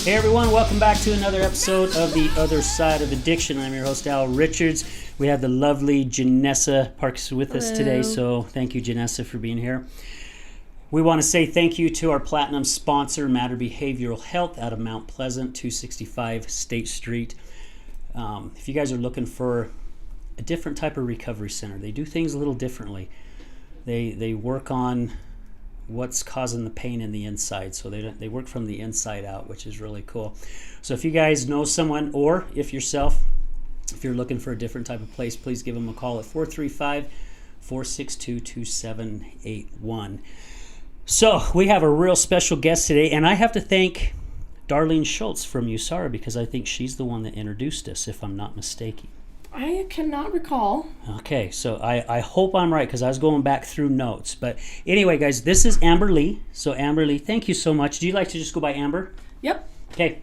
Hey everyone, welcome back to another episode of The Other Side of Addiction. I'm your host, Al Richards. We have the lovely Janessa Parks with us today, so thank you, Janessa, for being here. We want to say thank you to our platinum sponsor, Matter Behavioral Health, out of Mount Pleasant, 265 State Street. If you guys are looking for a different type of recovery center, they do things a little differently. They work on what's causing the pain in the inside, so they work from the inside out, which is really cool. So if you guys know someone, or if you're looking for a different type of place, please give them a call at 435-462-2781. So we have a real special guest today, and I have to thank Darlene Schultz from USARA because I think she's the one that introduced us, if I'm not mistaken. I cannot recall. Okay, so I hope I'm right because I was going back through notes. But anyway, guys, this is Amber Lee. So Amber Lee, thank you so much. Do you like to just go by Amber? Yep. Okay.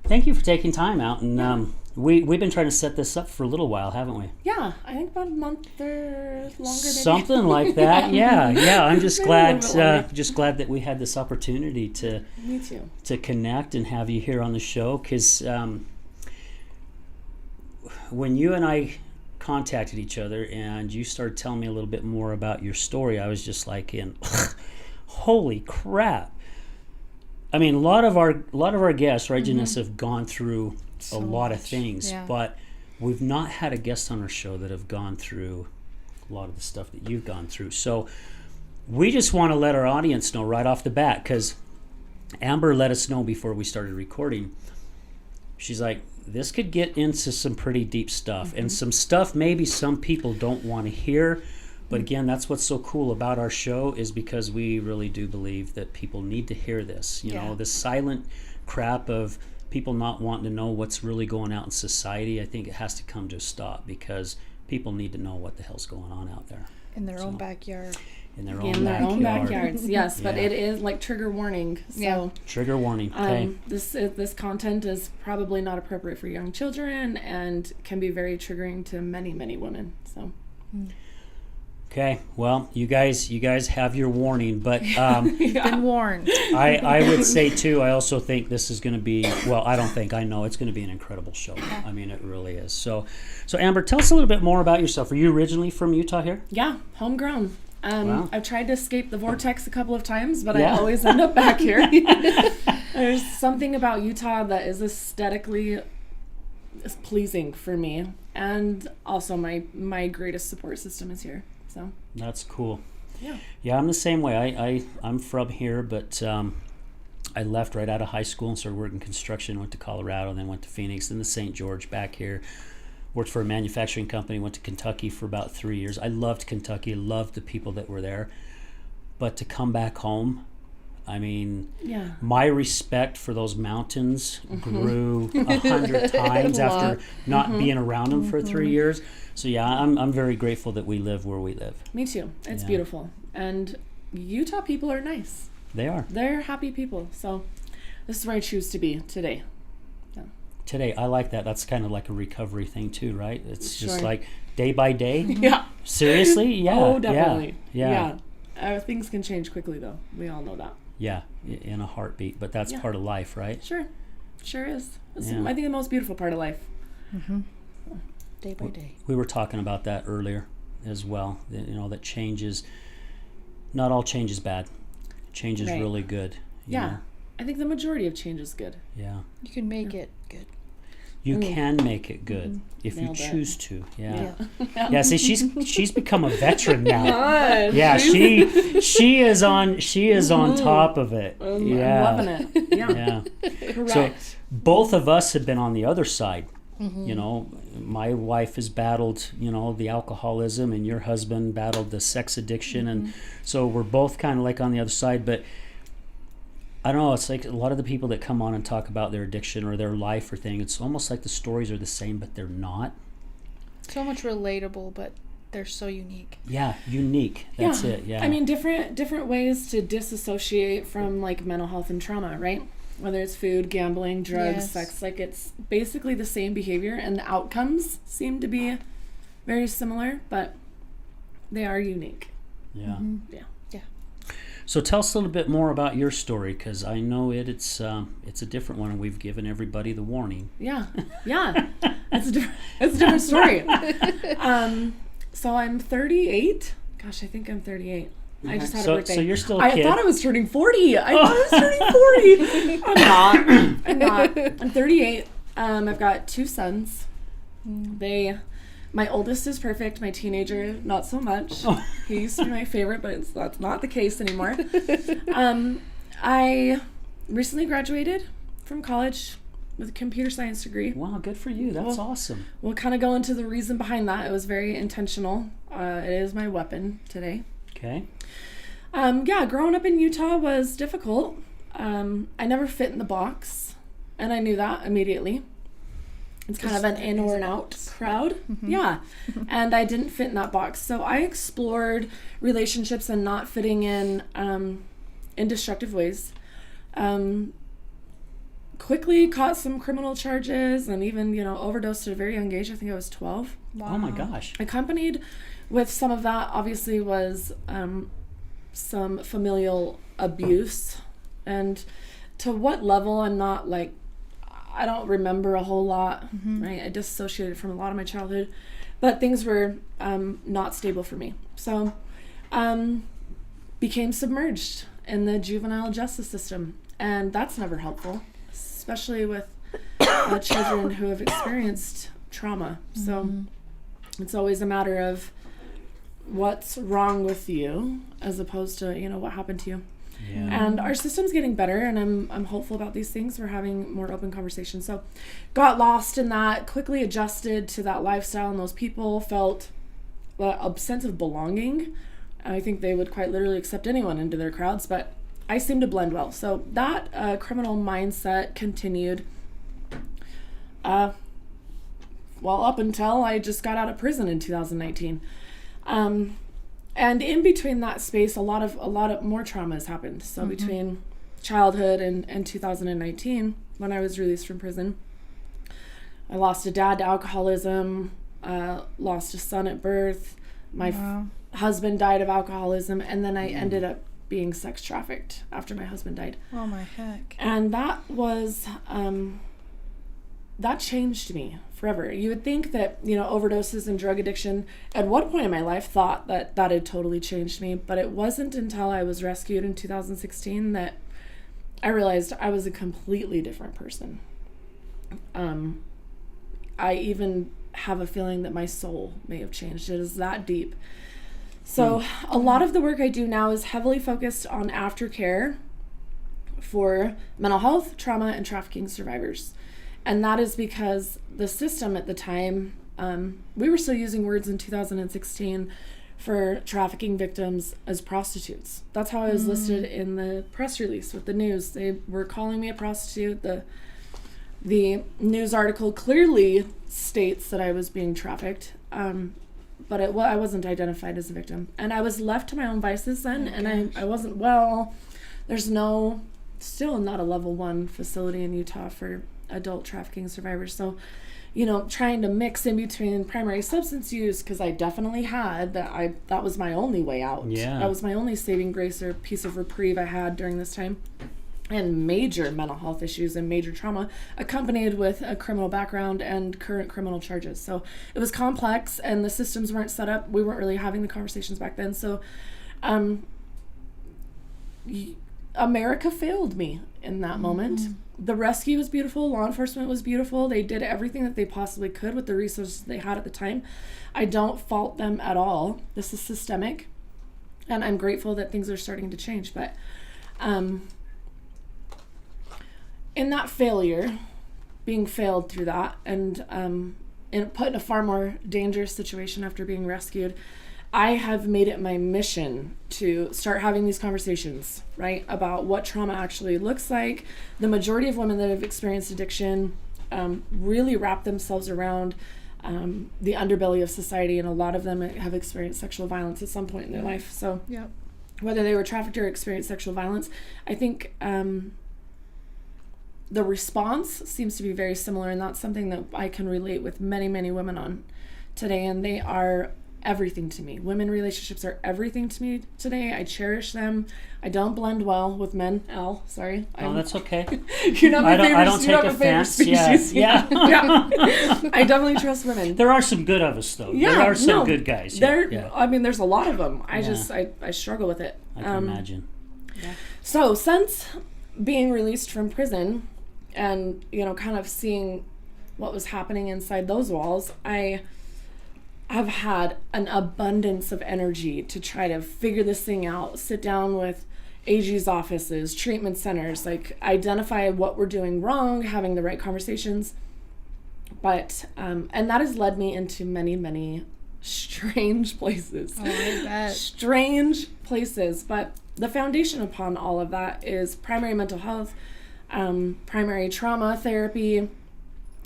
Thank you for taking time out. And we've been trying to set this up for a little while, haven't we? Yeah, I think about a month or longer. Maybe. Something like that. Yeah. I'm just glad that we had this opportunity to Me too. to connect and have you here on the show because when you and I contacted each other and you started telling me a little bit more about your story, I was just like, holy crap. I mean, a lot of our guests, right, Janessa, have gone through a lot of things, but we've not had a guest on our show that have gone through a lot of the stuff that you've gone through. So we just want to let our audience know right off the bat, because Amber let us know before we started recording. She's like, this could get into some pretty deep stuff and some stuff maybe some people don't want to hear. But again, that's what's so cool about our show, is because we really do believe that people need to hear this. You know, this silent crap of people not wanting to know what's really going out in society. I think it has to come to a stop because people need to know what the hell's going on out there. In their own backyard. In their own backyards, yes. But it is like trigger warning. So trigger warning. Okay. This content is probably not appropriate for young children and can be very triggering to many, many women. So. Okay. Well, you guys have your warning, but been warned. I would say too. I also think this is going to be. Well, I know it's going to be an incredible show. I mean, it really is. So Amber, tell us a little bit more about yourself. Are you originally from Utah here? Yeah, homegrown. Wow. I've tried to escape the vortex a couple of times, but I always end up back here. There's something about Utah that is aesthetically pleasing for me, and also my greatest support system is here. So that's cool. Yeah, I'm the same way. I'm from here, but I left right out of high school and started working construction. Went to Colorado, then went to Phoenix, then to St. George, back here. Worked for a manufacturing company, went to Kentucky for about 3 years. I loved Kentucky, loved the people that were there. But to come back home, I mean, my respect for those mountains grew 100 times after not being around them for 3 years. So I'm very grateful that we live where we live. Me too. It's beautiful. And Utah people are nice. They are. They're happy people. So this is where I choose to be today. Today, I like that. That's kind of like a recovery thing too, right? It's just like day by day. Yeah. Seriously? Yeah. Oh, definitely. Yeah. Things can change quickly, though. We all know that. Yeah, in a heartbeat. But that's part of life, right? Sure is. It's, I think, the most beautiful part of life. Mm-hmm. Day by day. We were talking about that earlier as well. That change is, not all change is bad. Change is really good. You know? I think the majority of change is good. Yeah. You can make it good. You can make it good if Nailed you choose to. Yeah. Yeah. See, she's become a veteran now. God, yeah, she is on top of it. I'm loving it. Yeah. Correct. So both of us have been on the other side. You know, my wife has battled, the alcoholism, and your husband battled the sex addiction, and so we're both kind of like on the other side, but I don't know, it's like a lot of the people that come on and talk about their addiction or their life or thing, it's almost like the stories are the same, but they're not. So much relatable, but they're so unique. Yeah, unique. That's it, yeah. I mean, different ways to disassociate from, like, mental health and trauma, right? Whether it's food, gambling, drugs, sex, like, it's basically the same behavior, and the outcomes seem to be very similar, but they are unique. Yeah. Yeah. So tell us a little bit more about your story, because I know it's a different one, and we've given everybody the warning. Yeah. It's a different story. So I'm 38. Gosh, I think I'm 38. I just had a birthday. So you're still a kid. I thought I was turning 40. I thought I was turning 40. I'm not. I'm 38. I've got 2 sons. My oldest is perfect. My teenager, not so much. Oh. He used to be my favorite, but that's not the case anymore. I recently graduated from college with a computer science degree. Wow, good for you. That's awesome. We'll kind of go into the reason behind that. It was very intentional. It is my weapon today. Okay. Growing up in Utah was difficult. I never fit in the box, and I knew that immediately. It's kind of an in or an out crowd. Mm-hmm. Yeah. And I didn't fit in that box. So I explored relationships and not fitting in destructive ways. Quickly caught some criminal charges and even, overdosed at a very young age. I think I was 12. Wow. Oh my gosh. Accompanied with some of that obviously was some familial abuse. And to what level, I don't remember a whole lot, right? I dissociated from a lot of my childhood, but things were not stable for me. So became submerged in the juvenile justice system, and that's never helpful, especially with children who have experienced trauma. So it's always a matter of what's wrong with you as opposed to, what happened to you. Yeah. And our system's getting better, and I'm hopeful about these things. We're having more open conversations. So got lost in that, quickly adjusted to that lifestyle, and those people felt a sense of belonging. I think they would quite literally accept anyone into their crowds, but I seem to blend well. So that criminal mindset continued up until I just got out of prison in 2019. And in between that space, a lot of more trauma has happened. So between childhood and 2019, when I was released from prison, I lost a dad to alcoholism, lost a son at birth. My husband died of alcoholism, and then I ended up being sex trafficked after my husband died. Oh my heck. And that was that changed me forever. You would think that, overdoses and drug addiction at one point in my life thought that had totally changed me, but it wasn't until I was rescued in 2016 that I realized I was a completely different person. I even have a feeling that my soul may have changed. It is that deep. So a lot of the work I do now is heavily focused on aftercare for mental health, trauma, and trafficking survivors. And that is because the system at the time, we were still using words in 2016 for trafficking victims as prostitutes. That's how I was listed in the press release with the news. They were calling me a prostitute. The news article clearly states that I was being trafficked, but I wasn't identified as a victim. And I was left to my own vices then, and I wasn't well. There's still not a level 1 facility in Utah for adult trafficking survivors. So, trying to mix in between primary substance use, because I definitely had that was my only way out. Yeah. That was my only saving grace or piece of reprieve I had during this time. And major mental health issues and major trauma accompanied with a criminal background and current criminal charges. So it was complex, and the systems weren't set up. We weren't really having the conversations back then. So America failed me in that moment. The rescue was beautiful. Law enforcement was beautiful. They did everything that they possibly could with the resources they had at the time. I don't fault them at all. This is systemic, and I'm grateful that things are starting to change. But in that failure, being failed through that, and put in a far more dangerous situation after being rescued, I have made it my mission to start having these conversations, right, about what trauma actually looks like. The majority of women that have experienced addiction really wrap themselves around the underbelly of society, and a lot of them have experienced sexual violence at some point in their life. So whether they were trafficked or experienced sexual violence, I think the response seems to be very similar, and that's something that I can relate with many, many women on today, and they are everything to me. Women relationships are everything to me today. I cherish them. I don't blend well with men. Sorry. Oh, that's okay. You're not my favorite. I don't take offense. Species. Yeah. I definitely trust women. There are some good of us, though. Yeah, there are some good guys. I mean, there's a lot of them. I struggle with it. I can imagine. Yeah. So since being released from prison and, kind of seeing what was happening inside those walls, I have had an abundance of energy to try to figure this thing out, sit down with AG's offices, treatment centers, like identify what we're doing wrong, having the right conversations. But, and that has led me into many, many strange places. Oh, I bet. Strange places. But the foundation upon all of that is primary mental health, primary trauma therapy,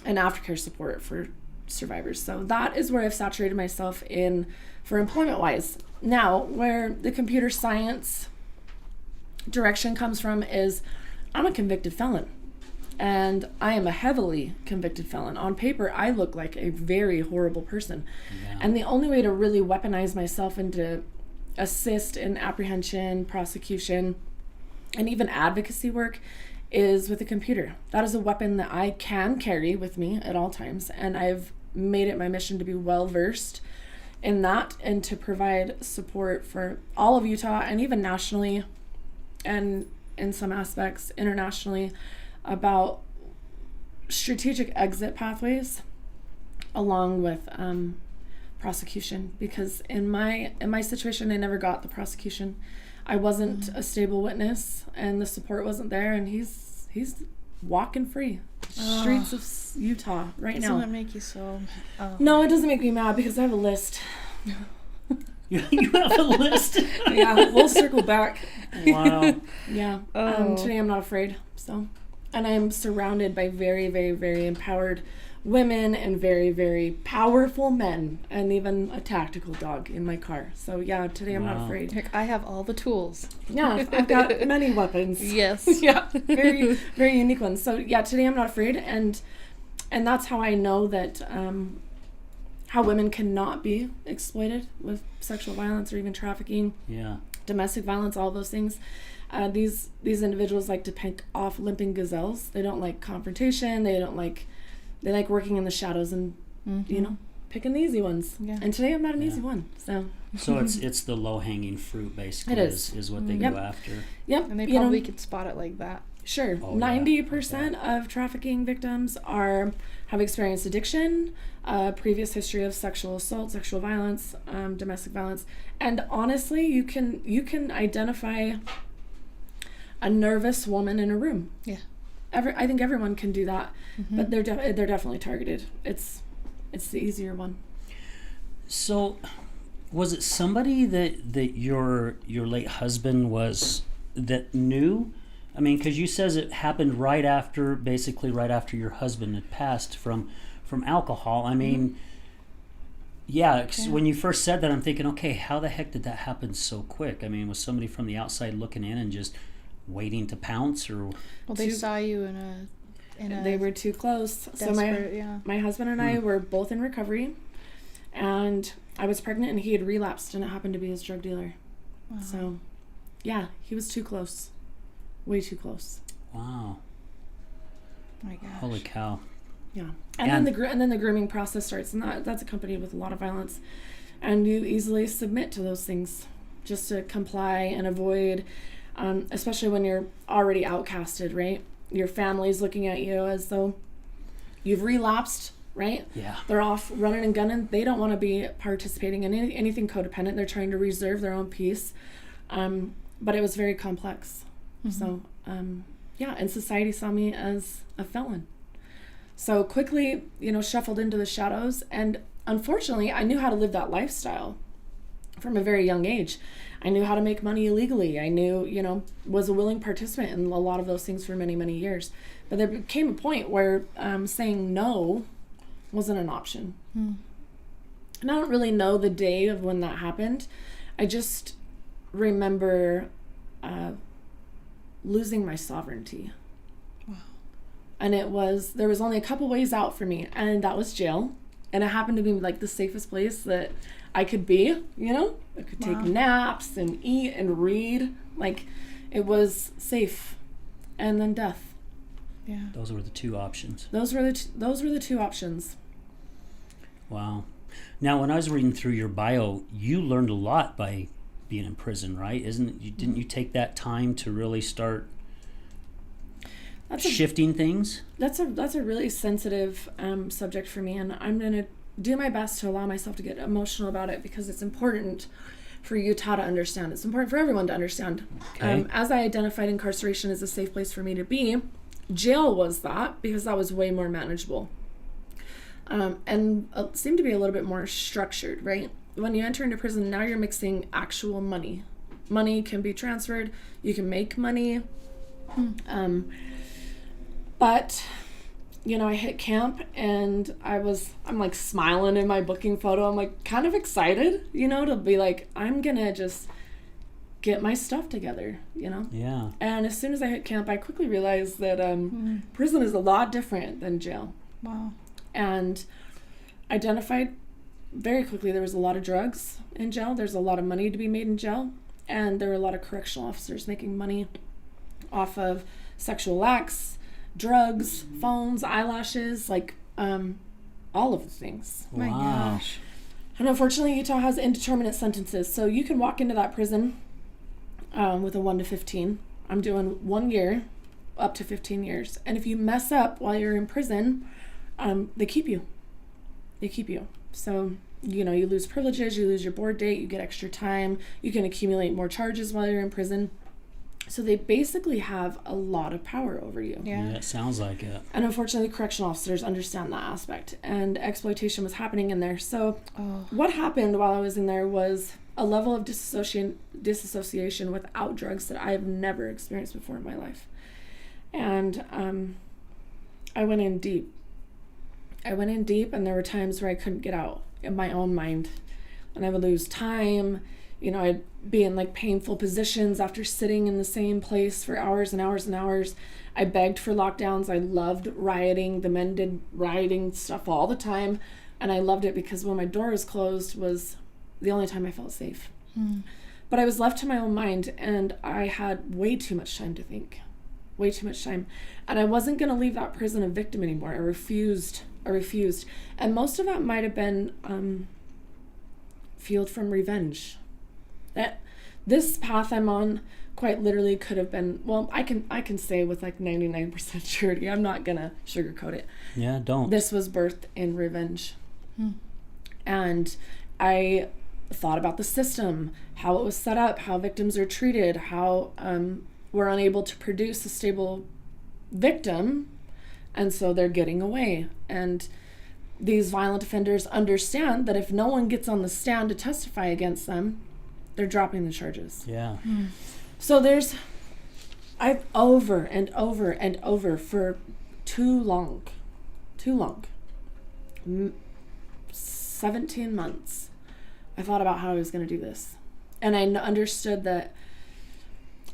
and aftercare support for survivors. So that is where I've saturated myself in for employment-wise. Now, where the computer science direction comes from is I'm a convicted felon. And I am a heavily convicted felon. On paper, I look like a very horrible person. Yeah. And the only way to really weaponize myself and to assist in apprehension, prosecution, and even advocacy work is with a computer. That is a weapon that I can carry with me at all times. And I've made it my mission to be well-versed in that and to provide support for all of Utah and even nationally and in some aspects internationally about strategic exit pathways along with prosecution, because in my situation I never got the prosecution. I wasn't a stable witness and the support wasn't there, and he's walking free streets of Utah right now. Doesn't it make you so No, it doesn't make me mad because I have a list. You have a list? Yeah, we'll circle back. Wow. Yeah. Today I'm not afraid. So, and I'm surrounded by very, very, very empowered women and very, very powerful men, and even a tactical dog in my car. So yeah, today I'm not afraid. Heck, I have all the tools. Yeah, I've got many weapons. Yes. Yeah, very, very unique ones. So yeah, today I'm not afraid, and that's how I know that how women cannot be exploited with sexual violence or even trafficking. Yeah. Domestic violence, all those things. These individuals like to pick off limping gazelles. They don't like confrontation. They like working in the shadows and picking the easy ones. Yeah. And today I'm not an easy one. So it's the low hanging fruit basically. It is what they go after. Yep. And they probably could spot it like that. Sure. 90% of trafficking victims have experienced addiction, previous history of sexual assault, sexual violence, domestic violence, and honestly, you can identify a nervous woman in a room. Yeah. I think everyone can do that, but they're definitely targeted. It's the easier one. So, was it somebody that your late husband was that knew? I mean, because you says it happened right after your husband had passed from alcohol. I mean, when you first said that, I'm thinking, okay, how the heck did that happen so quick? I mean, was somebody from the outside looking in and just waiting to pounce, or? Well, they saw you in a. They were too close. So my husband and I were both in recovery, and I was pregnant, and he had relapsed, and it happened to be his drug dealer. Wow. So, yeah, he was too close. Way too close. Wow. My gosh. Holy cow. Yeah. And then the grooming process starts, and that's accompanied with a lot of violence. And you easily submit to those things just to comply and avoid, especially when you're already outcasted, right? Your family's looking at you as though you've relapsed, right? Yeah. They're off running and gunning. They don't want to be participating in anything codependent. They're trying to reserve their own peace. But it was very complex. So, and society saw me as a felon. So quickly, shuffled into the shadows. And unfortunately, I knew how to live that lifestyle from a very young age. I knew how to make money illegally. I knew, was a willing participant in a lot of those things for many, many years. But there came a point where saying no wasn't an option. And I don't really know the day of when that happened. I just remember losing my sovereignty. Wow. And there was only a couple ways out for me, and that was jail. And it happened to be like the safest place that I could be, you know? I could take Wow. naps and eat and read. Like, it was safe. And then death. Yeah. Those were the two options. Those were the two options. Wow. Now, when I was reading through your bio, you learned a lot by being in prison, right? Didn't you take that time to really start shifting things? That's a really sensitive subject for me, and I'm gonna do my best to allow myself to get emotional about it because it's important for Utah to understand. It's important for everyone to understand. Okay. As I identified incarceration as a safe place for me to be, jail was that because that was way more manageable. And seemed to be a little bit more structured, right? When you enter into prison, now you're mixing actual money. Money can be transferred. You can make money. But, you know, I hit camp and I'm like smiling in my booking photo. I'm like kind of excited, you know, to be like, I'm going to just get my stuff together, you know? Yeah. And as soon as I hit camp, I quickly realized that prison is a lot different than jail. Wow. And identified very quickly there was a lot of drugs in jail. There's a lot of money to be made in jail. And there were a lot of correctional officers making money off of sexual acts, drugs, phones, eyelashes, like all of the things. My Wow. gosh. And unfortunately, Utah has indeterminate sentences. So you can walk into that prison with a 1 to 15. I'm doing 1 year up to 15 years. And if you mess up while you're in prison, they keep you. They keep you. So, you know, you lose privileges, you lose your board date, you get extra time, you can accumulate more charges while you're in prison. So they basically have a lot of power over you. Yeah. Yeah, it sounds like it. And unfortunately, correctional officers understand that aspect. And exploitation was happening in there. So what happened while I was in there was a level of disassociation without drugs that I have never experienced before in my life. And I went in deep. And there were times where I couldn't get out in my own mind. And I would lose time. You know, I'd be in like painful positions after sitting in the same place for hours and hours and hours. I begged for lockdowns. I loved rioting. The men did rioting stuff all the time. And I loved it because when my door was closed was the only time I felt safe. But I was left to my own mind and I had way too much time to think. Way too much time. And I wasn't going to leave that prison a victim anymore. I refused. And most of that might have been fueled from revenge. That this path I'm on quite literally could have been, well, I can say with like 99% surety, I'm not gonna sugarcoat it. Yeah, don't. This was birthed in revenge. And I thought about the system, how it was set up, how victims are treated, how we're unable to produce a stable victim, and so they're getting away. And these violent offenders understand that if no one gets on the stand to testify against them, they're dropping the charges. Yeah. So I've over and over and over for too long, 17 months, I thought about how I was going to do this. And I understood that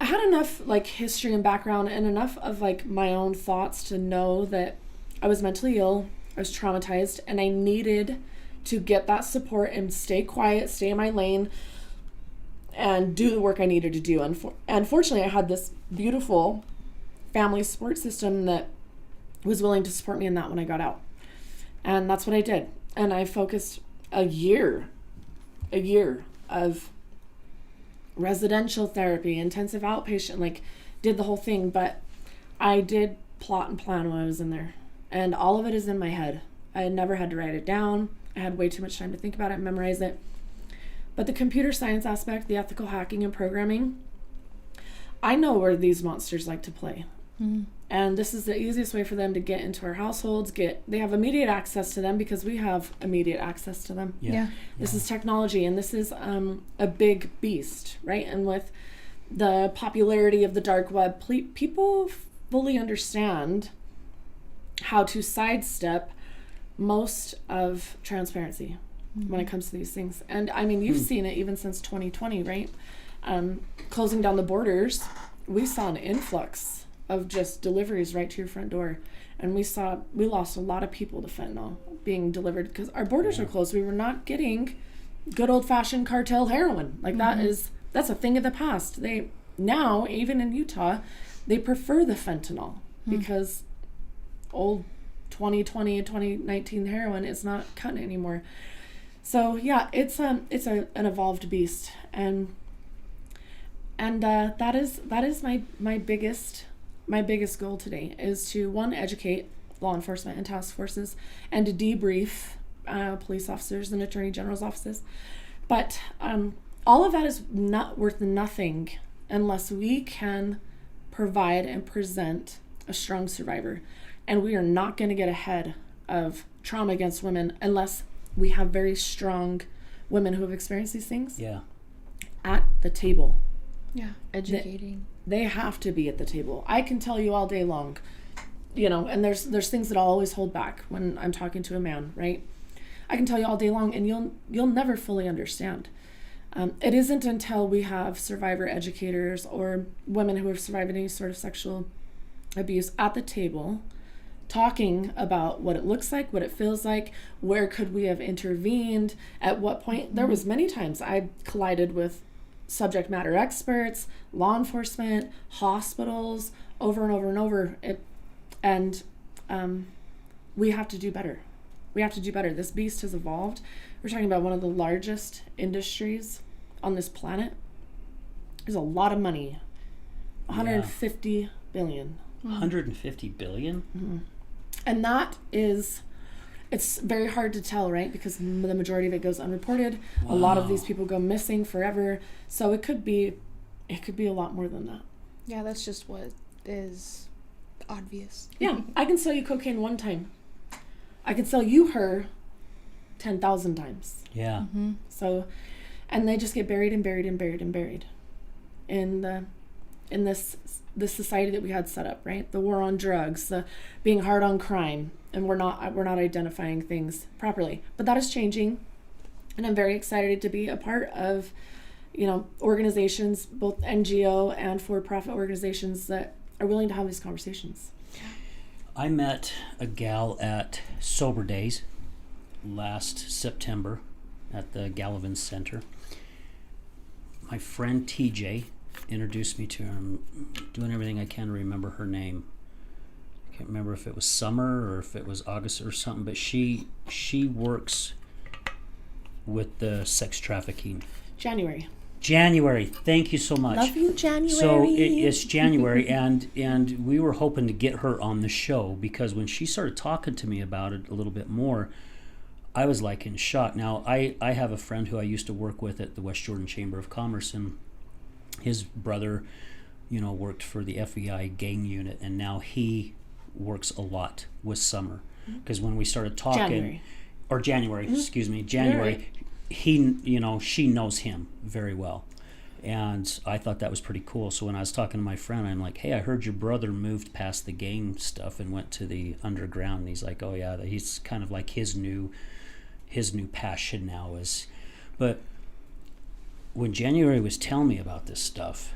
I had enough like history and background and enough of like my own thoughts to know that I was mentally ill, I was traumatized, and I needed to get that support and stay quiet, stay in my lane, and do the work I needed to do. And fortunately, I had this beautiful family support system that was willing to support me in that when I got out. And that's what I did. And I focused a year of residential therapy, intensive outpatient, like did the whole thing. But I did plot and plan when I was in there. And all of it is in my head. I had never had to write it down. I had way too much time to think about it and memorize it. But the computer science aspect, the ethical hacking and programming, I know where these monsters like to play. And this is the easiest way for them to get into our households. They have immediate access to them because we have immediate access to them. Yeah. This is technology, and this is a big beast, right? And with the popularity of the dark web, people fully understand how to sidestep most of transparency when it comes to these things. And I mean, you've seen it even since 2020, right? Closing down the borders, we saw an influx of just deliveries right to your front door. And we lost a lot of people to fentanyl being delivered because our borders were closed. We were not getting good old-fashioned cartel heroin. Like that's a thing of the past. They now, even in Utah, they prefer the fentanyl because old 2019 heroin is not cutting anymore. So yeah, it's an evolved beast, and that is my biggest goal today, is to, one, educate law enforcement and task forces, and to debrief police officers and attorney general's offices. But all of that is not worth nothing unless we can provide and present a strong survivor. And we are not going to get ahead of trauma against women unless we have very strong women who have experienced these things at the table. Yeah, educating. They have to be at the table. I can tell you all day long, and there's things that I'll always hold back when I'm talking to a man, right? I can tell you all day long, and you'll never fully understand. It isn't until we have survivor educators or women who have survived any sort of sexual abuse at the table, talking about what it looks like, what it feels like, where could we have intervened, at what point. There was many times I collided with subject matter experts, law enforcement, hospitals, over and over and over. We have to do better. We have to do better. This beast has evolved. We're talking about one of the largest industries on this planet. There's a lot of money. 150 billion. 150 billion? Mm-hmm. And that is, it's very hard to tell, right? Because the majority of it goes unreported. Wow. A lot of these people go missing forever. So it could be a lot more than that. Yeah, that's just what is obvious. Yeah, I can sell you cocaine one time. I could sell you her 10,000 times. Yeah. Mm-hmm. So, and they just get buried and buried and buried and buried in this society that we had set up, right? The war on drugs, the being hard on crime, and we're not identifying things properly. But that is changing, and I'm very excited to be a part of, organizations, both NGO and for-profit organizations, that are willing to have these conversations. I met a gal at Sober Days last September at the Gallivan Center. My friend TJ introduced me to her. I'm doing everything I can to remember her name. I can't remember if it was Summer or if it was August or something, but she works with the sex trafficking. January. Thank you so much. Love you, January. So it's January, and we were hoping to get her on the show, because when she started talking to me about it a little bit more, I was like in shock. Now, I have a friend who I used to work with at the West Jordan Chamber of Commerce, and his brother, worked for the FBI gang unit, and now he works a lot with Summer. Because when we started talking, January, she knows him very well. And I thought that was pretty cool. So when I was talking to my friend, I'm like, hey, I heard your brother moved past the gang stuff and went to the underground. And he's like, oh yeah, he's kind of like his new passion now is. But when January was telling me about this stuff,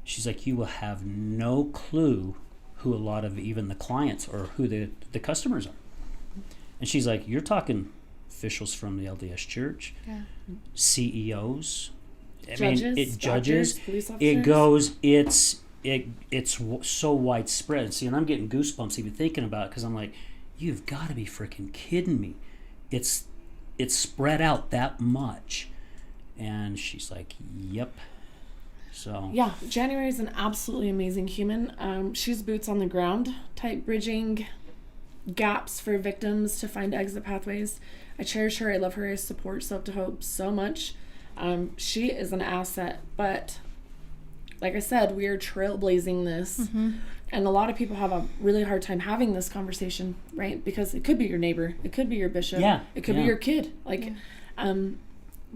she's like, you will have no clue who a lot of even the clients or who the customers are. And she's like, you're talking officials from the LDS Church, CEOs, judges, police officers. It goes, it's so widespread. See, and I'm getting goosebumps even thinking about it, because I'm like, you've got to be freaking kidding me. It's spread out that much. And she's like, yep. So yeah, January is an absolutely amazing human. She's boots on the ground type, bridging gaps for victims to find exit pathways. I cherish her. I love her. I support Soap to Hope so much. She is an asset, but like I said, we are trailblazing this. And a lot of people have a really hard time having this conversation, right? Because it could be your neighbor, it could be your bishop, it could be your kid.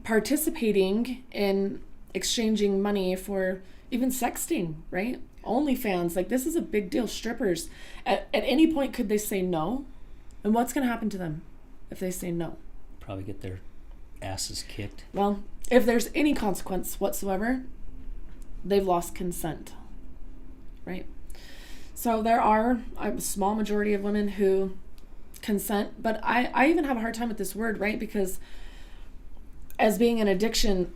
Participating in exchanging money for even sexting, right? OnlyFans, like this is a big deal. Strippers, at any point could they say no? And what's going to happen to them if they say no? Probably get their asses kicked. Well, if there's any consequence whatsoever, they've lost consent, right? So there are a small majority of women who consent, but I even have a hard time with this word, right? Because as being an addiction,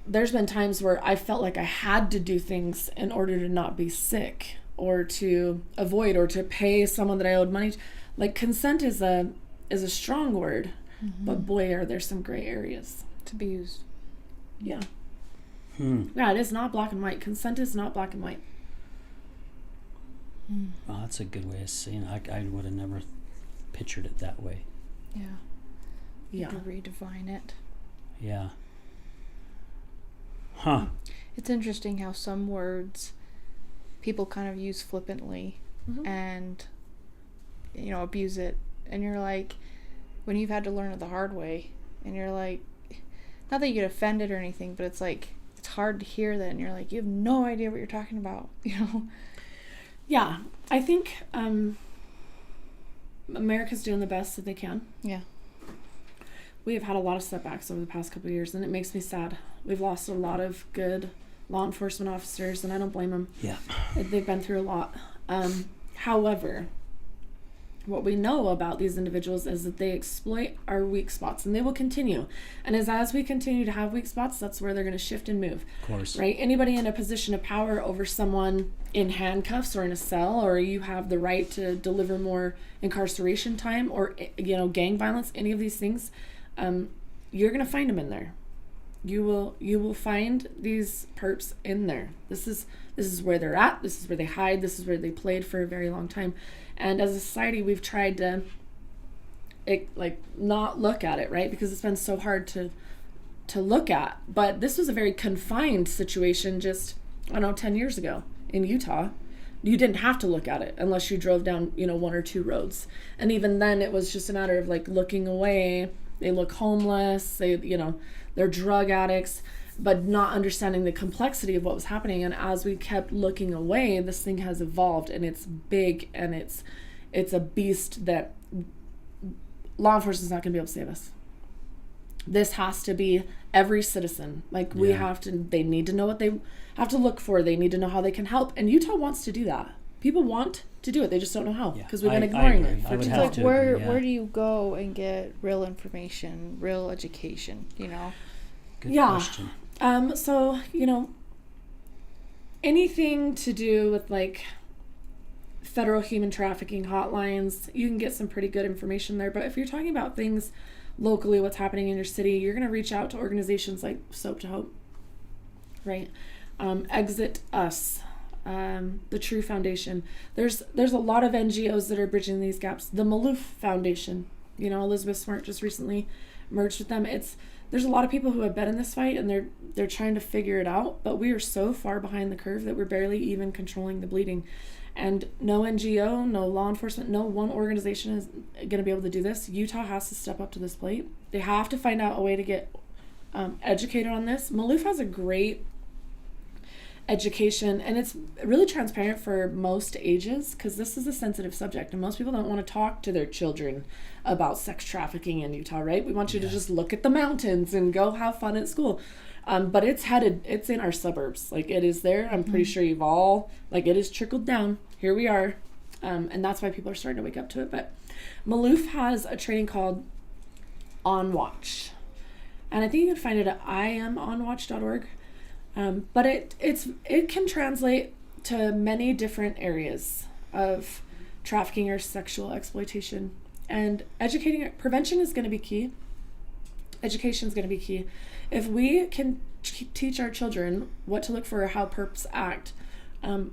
there's been times where I felt like I had to do things in order to not be sick, or to avoid, or to pay someone that I owed money to. Like, consent is a strong word, but boy, are there some gray areas. It's abused. Yeah. Yeah, it is not black and white. Consent is not black and white. Well, that's a good way of saying it. I would have never pictured it that way. Yeah. You Yeah. have to redefine it. Yeah. Huh. It's interesting how some words people kind of use flippantly and, you know, abuse it. And you're like, when you've had to learn it the hard way, and you're like, not that you get offended or anything, but it's like, it's hard to hear that, and you're like, you have no idea what you're talking about, you know? Yeah. I think America's doing the best that they can. Yeah. We have had a lot of setbacks over the past couple of years, and it makes me sad. We've lost a lot of good law enforcement officers, and I don't blame them. Yeah. They've been through a lot. However, what we know about these individuals is that they exploit our weak spots, and they will continue. And as we continue to have weak spots, that's where they're going to shift and move. Of course. Right? Anybody in a position of power over someone in handcuffs or in a cell, or you have the right to deliver more incarceration time, or, you know, gang violence, any of these things, you're going to find them in there. You will find these perps in there. This is where they're at. This is where they hide. This is where they played for a very long time. And as a society, we've tried to not look at it, right? Because it's been so hard to look at. But this was a very confined situation just, 10 years ago in Utah. You didn't have to look at it unless you drove down, one or two roads. And even then, it was just a matter of looking away. They look homeless. They're drug addicts, but not understanding the complexity of what was happening. And as we kept looking away, this thing has evolved, and it's big, and it's a beast that law enforcement is not going to be able to save us. This has to be every citizen. They need to know what they have to look for. They need to know how they can help. And Utah wants to do that. People want to do it. They just don't know how, because we've been ignoring it. It's like, where do you go and get real information, real education, Good question. So, anything to do with federal human trafficking hotlines, you can get some pretty good information there. But if you're talking about things locally, what's happening in your city, you're going to reach out to organizations like Soap to Hope, right? Exit Us, the True Foundation. There's a lot of NGOs that are bridging these gaps. The Maloof Foundation, Elizabeth Smart just recently merged with them. There's a lot of people who have been in this fight, and they're trying to figure it out, but we are so far behind the curve that we're barely even controlling the bleeding. And no NGO, no law enforcement, no one organization is going to be able to do this. Utah has to step up to this plate. They have to find out a way to get educated on this. Maloof has a great education, and it's really transparent for most ages, because this is a sensitive subject, and most people don't want to talk to their children about sex trafficking in Utah, right? We want you to just look at the mountains and go have fun at school. But it's in our suburbs. It is there. I'm pretty sure you've all, it is trickled down. Here we are. And that's why people are starting to wake up to it. But Maloof has a training called On Watch. And I think you can find it at iamonwatch.org. But it can translate to many different areas of trafficking or sexual exploitation. And prevention is going to be key. Education is going to be key. If we can teach our children what to look for, how perps act,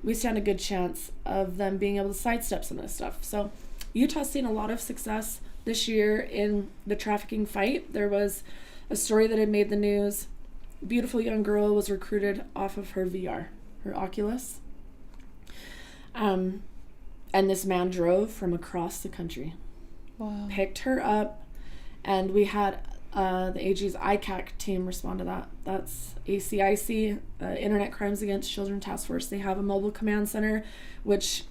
we stand a good chance of them being able to sidestep some of this stuff. So Utah's seen a lot of success this year in the trafficking fight. There was a story that had made the news. A beautiful young girl was recruited off of her VR, her Oculus. And this man drove from across the country. Wow. Picked her up, and we had the AG's ICAC team respond to that. That's ACIC, Internet Crimes Against Children Task Force. They have a mobile command center, which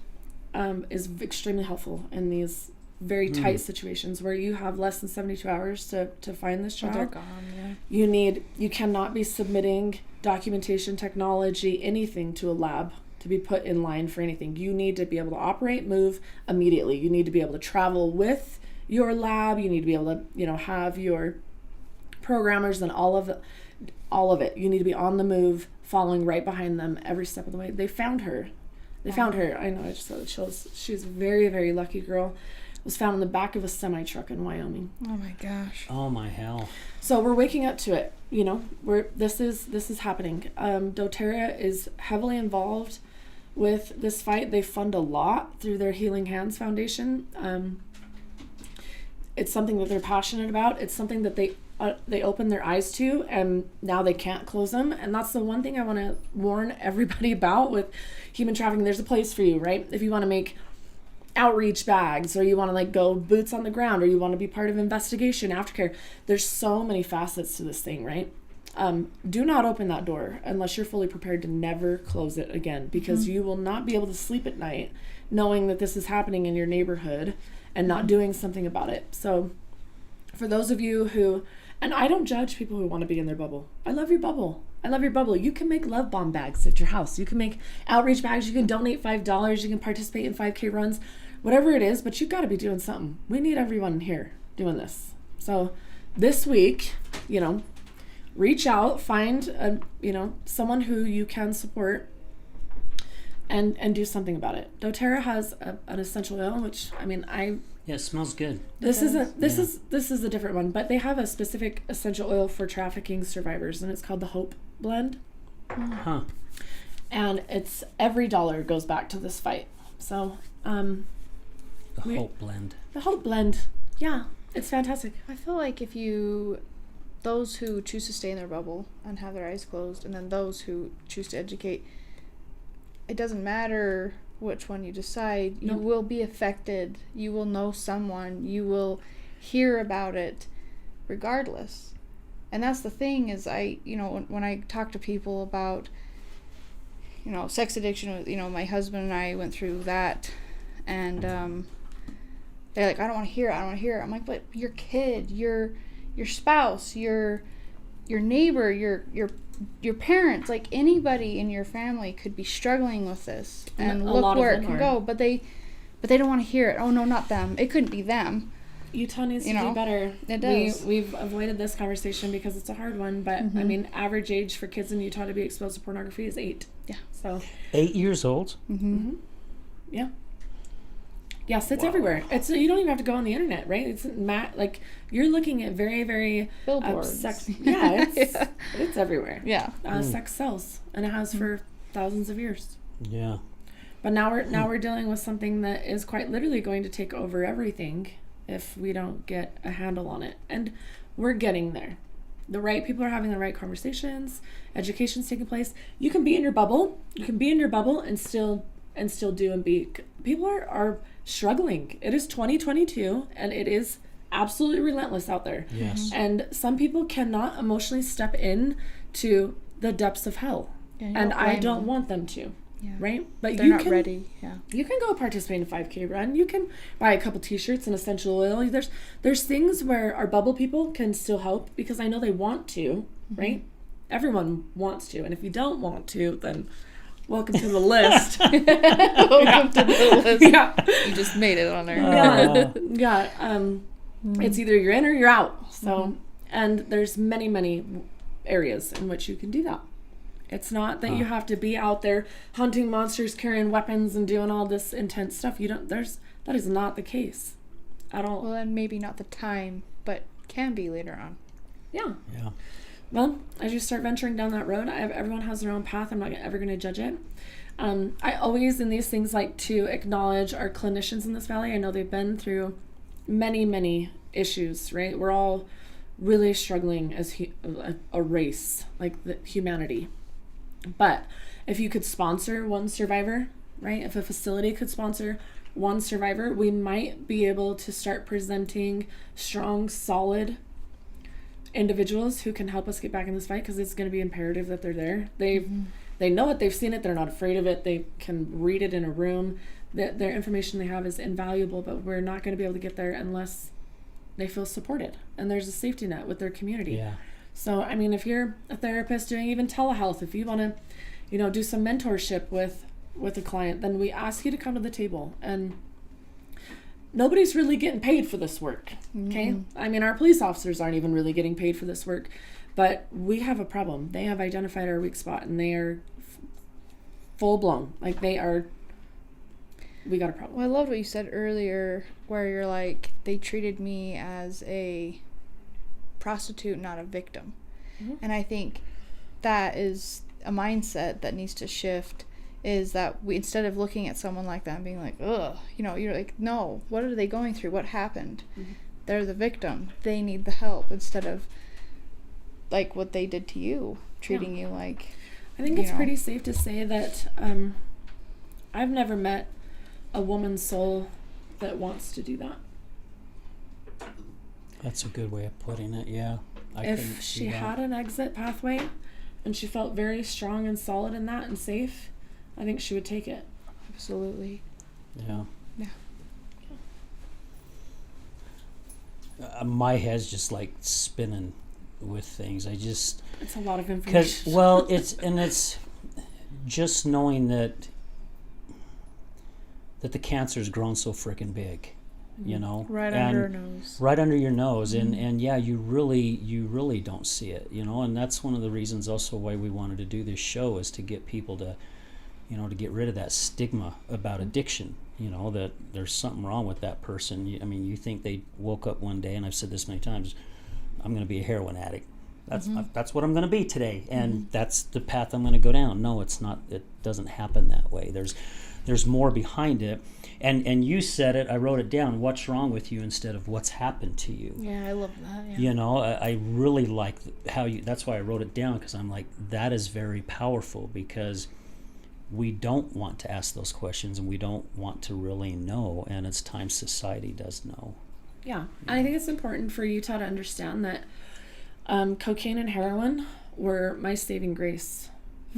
is extremely helpful in these very tight situations where you have less than 72 hours to find this child. They're gone, yeah. You cannot be submitting documentation, technology, anything to a lab to be put in line for anything. You need to be able to operate, move immediately. You need to be able to travel with your lab. You need to be able to, have your programmers and all of it. You need to be on the move, following right behind them every step of the way. They found her. I know, I just got the chills. She's a very, very lucky girl. Was found in the back of a semi-truck in Wyoming. Oh my gosh. Oh my hell. So we're waking up to it. You know, this is happening. doTERRA is heavily involved with this fight. They fund a lot through their Healing Hands Foundation. It's something that they're passionate about. It's something that they open their eyes to, and now they can't close them. And that's the one thing I want to warn everybody about with human trafficking. There's a place for you, right? If you want to make outreach bags, or you want to like go boots on the ground, or you want to be part of investigation, aftercare. There's so many facets to this thing, right? Do not open that door unless you're fully prepared to never close it again, because you will not be able to sleep at night knowing that this is happening in your neighborhood and not doing something about it. So for those of you who, and I don't judge people who want to be in their bubble. I love your bubble. You can make love bomb bags at your house. You can make outreach bags. You can donate $5. You can participate in 5K runs, whatever it is, but you've got to be doing something. We need everyone here doing this. So this week, reach out, find someone who you can support and do something about it. doTERRA has an essential oil, which Yeah, it smells good. This is a different one, but they have a specific essential oil for trafficking survivors, and it's called the Hope Blend. Huh. And it's every dollar goes back to this fight. So The Hope Blend. The Hope Blend. Yeah, it's fantastic. I feel like those who choose to stay in their bubble and have their eyes closed, and then those who choose to educate, it doesn't matter which one you decide, you will be affected. You will know someone. You will hear about it regardless. And that's the thing is when I talk to people about, sex addiction, my husband and I went through that, and they're like, I don't want to hear it. I'm like, but your kid, your spouse, your neighbor, your parents, like anybody in your family could be struggling with this, and look where it can go. But they don't want to hear it. Oh no, not them. It couldn't be them. Utah needs to do better. It does. We've avoided this conversation because it's a hard one, but average age for kids in Utah to be exposed to pornography is 8. Yeah. So 8 years old. Yeah. Yes, it's everywhere. It's you don't even have to go on the internet, right? It's like you're looking at very, very billboards. Sex. Yeah, it's everywhere. Yeah, sex sells, and it has for thousands of years. Yeah. But now we're dealing with something that is quite literally going to take over everything if we don't get a handle on it, and we're getting there. The right people are having the right conversations. Education's taking place. You can be in your bubble. And still do and be. People are struggling. It is 2022, and it is absolutely relentless out there. Yes. And some people cannot emotionally step in to the depths of hell, and I don't want them to. Yeah. Right? But they're not ready. Yeah. You can go participate in a 5K run. You can buy a couple t-shirts and essential oil. There's things where our bubble people can still help, because I know they want to, right? Everyone wants to. And if you don't want to, then welcome to the list. Welcome to the list. Yeah. You just made it on there. Yeah. It's either you're in or you're out. So, and there's many, many areas in which you can do that. It's not that you have to be out there hunting monsters, carrying weapons, and doing all this intense stuff. That is not the case at all. Well, and maybe not the time, but can be later on. Yeah. Yeah. Well, as you start venturing down that road, everyone has their own path. I'm not ever going to judge it. I always, in these things, like to acknowledge our clinicians in this valley. I know they've been through many, many issues, right? We're all really struggling as a race, like the humanity. But if you could sponsor one survivor, right? If a facility could sponsor one survivor, we might be able to start presenting strong, solid individuals who can help us get back in this fight, because it's going to be imperative that they're there. They know it, they've seen it, they're not afraid of it, they can read it in a room. Their information they have is invaluable, but we're not going to be able to get there unless they feel supported and there's a safety net with their community. Yeah. So, if you're a therapist doing even telehealth, if you want to, do some mentorship with a client, then we ask you to come to the table. And nobody's really getting paid for this work. Okay. I mean, our police officers aren't even really getting paid for this work, but we have a problem. They have identified our weak spot, and they are full blown. Like, we got a problem. Well, I loved what you said earlier, where you're like, they treated me as a prostitute, not a victim. And I think that is a mindset that needs to shift, is that we, instead of looking at someone like that and being like, ugh, you're like, no, what are they going through? What happened? They're the victim. They need the help, instead of like what they did to you, treating you like, I think it's pretty safe to say that I've never met a woman's soul that wants to do that. That's a good way of putting it, yeah. If she had an exit pathway and she felt very strong and solid in that and safe, I think she would take it. Absolutely. Yeah. Yeah. My head's just like spinning with things. It's a lot of information. Well, it's just knowing that the cancer's grown so freaking big, right under your nose. Right under your nose, and yeah, you really don't see it, and that's one of the reasons also why we wanted to do this show, is to get people to, to get rid of that stigma about addiction, that there's something wrong with that person. You think they woke up one day, and I've said this many times, I'm going to be a heroin addict. That's what I'm going to be today, and that's the path I'm going to go down. No, it's not. It doesn't happen that way. There's more behind it, and you said it. I wrote it down. What's wrong with you instead of what's happened to you? Yeah, I love that. Yeah. I really like how you. That's why I wrote it down, because I'm like, that is very powerful, because we don't want to ask those questions, and we don't want to really know, and it's time society does know. Yeah, and I think it's important for Utah to understand that cocaine and heroin were my saving grace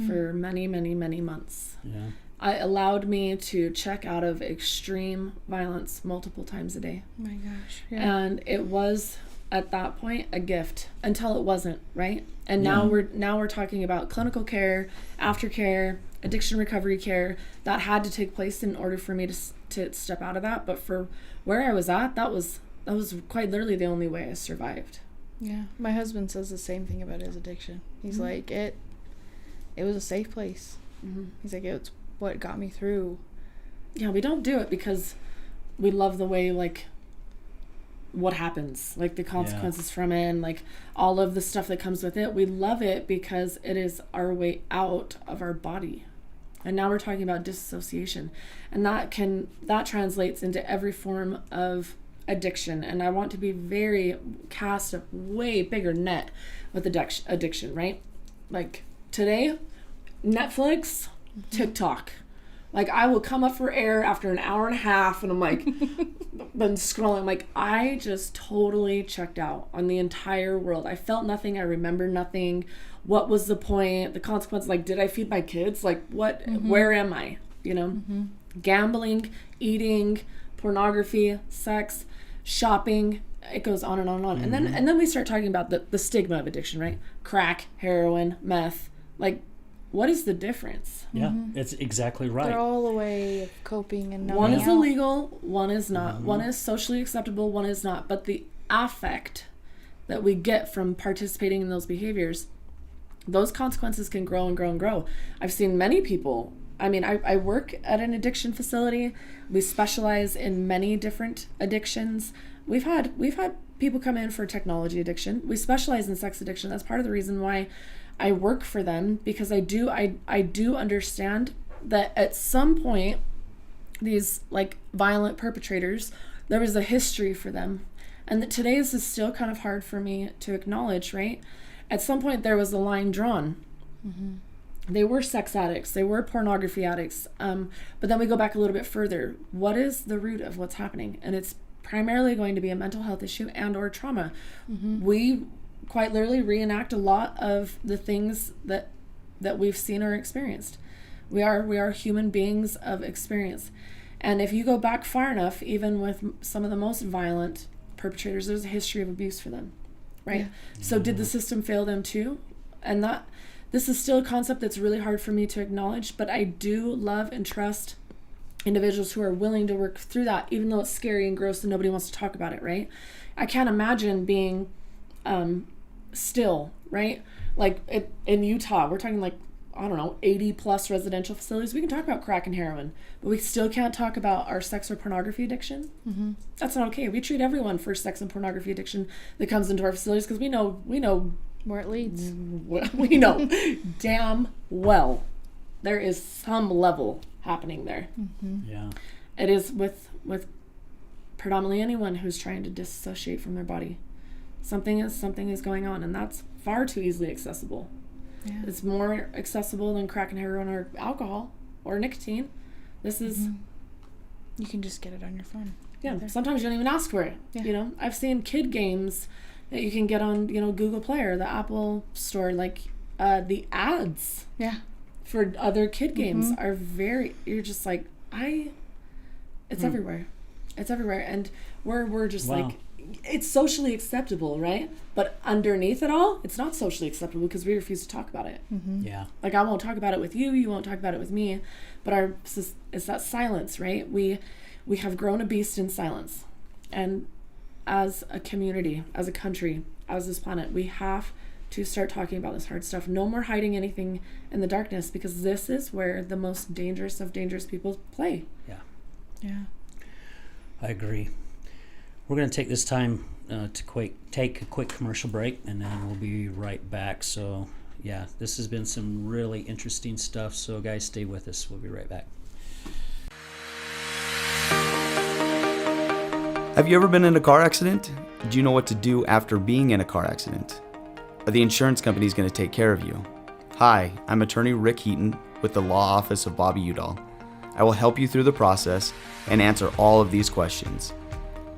for many, many, many months. Yeah. It allowed me to check out of extreme violence multiple times a day. Oh my gosh. Yeah. And it was, at that point, a gift, until it wasn't, right? And now we're talking about clinical care, aftercare, addiction recovery care that had to take place in order for me to step out of that. But for where I was at, that was quite literally the only way I survived. Yeah. My husband says the same thing about his addiction. He's like, it was a safe place. He's like, it's what got me through. Yeah, we don't do it because we love the way, like, what happens, like the consequences from it, and like all of the stuff that comes with it. We love it because it is our way out of our body. And now we're talking about disassociation, and that translates into every form of addiction. And I want to be cast a way bigger net with addiction, right? Like today, Netflix, TikTok. Like, I will come up for air after an hour and a half, and I'm like, been scrolling. Like, I just totally checked out on the entire world. I felt nothing. I remember nothing. What was the point? The consequence? Like, did I feed my kids? Like, what? Where am I? Gambling, eating, pornography, sex, shopping. It goes on and on and on. And then we start talking about the stigma of addiction, right? Crack, heroin, meth. Like, what is the difference? Yeah, it's exactly right. They're all a way of coping and one is illegal, one is not. One is socially acceptable, one is not. But the affect that we get from participating in those behaviors, those consequences can grow and grow and grow. I've seen many people. I mean, I work at an addiction facility. We specialize in many different addictions. We've had people come in for technology addiction. We specialize in sex addiction. That's part of the reason why I work for them, because I do understand that at some point these like violent perpetrators, there was a history for them, and that today this is still kind of hard for me to acknowledge, right? At some point there was a line drawn. They were sex addicts, they were pornography addicts, but then we go back a little bit further. What is the root of what's happening? And it's primarily going to be a mental health issue and or trauma. We quite literally reenact a lot of the things that we've seen or experienced. We are human beings of experience. And if you go back far enough, even with some of the most violent perpetrators, there's a history of abuse for them, right? Yeah. So did the system fail them too? And this is still a concept that's really hard for me to acknowledge, but I do love and trust individuals who are willing to work through that, even though it's scary and gross and nobody wants to talk about it, right? I can't imagine being still, right? Like in Utah, we're talking like, I don't know, 80 plus residential facilities. We can talk about crack and heroin, but we still can't talk about our sex or pornography addiction. Mm-hmm. That's not okay. We treat everyone for sex and pornography addiction that comes into our facilities because we know where it leads. We know damn well there is some level happening there. Mm-hmm. Yeah. It is with predominantly anyone who's trying to disassociate from their body. Something is going on, and that's far too easily accessible. Yeah. It's more accessible than crack and heroin or alcohol or nicotine. This is... Mm-hmm. You can just get it on your phone. Yeah, sometimes you don't even ask for it. Yeah. You know, I've seen kid games that you can get on, Google Play or the Apple Store, like the ads for other kid games are very... You're just like, it's everywhere. It's everywhere. And we're just like... It's socially acceptable, right? But underneath it all, it's not socially acceptable because we refuse to talk about it. Mm-hmm. Yeah. Like, I won't talk about it with you. You won't talk about it with me. But it's that silence, right? We have grown a beast in silence. And as a community, as a country, as this planet, we have to start talking about this hard stuff. No more hiding anything in the darkness, because this is where the most dangerous of dangerous people play. Yeah. Yeah. I agree. We're going to take this time to take a quick commercial break, and then we'll be right back. So, yeah, this has been some really interesting stuff. So, guys, stay with us. We'll be right back. Have you ever been in a car accident? Do you know what to do after being in a car accident? Are the insurance companies going to take care of you? Hi, I'm attorney Rick Heaton with the Law Office of Bobby Udall. I will help you through the process and answer all of these questions.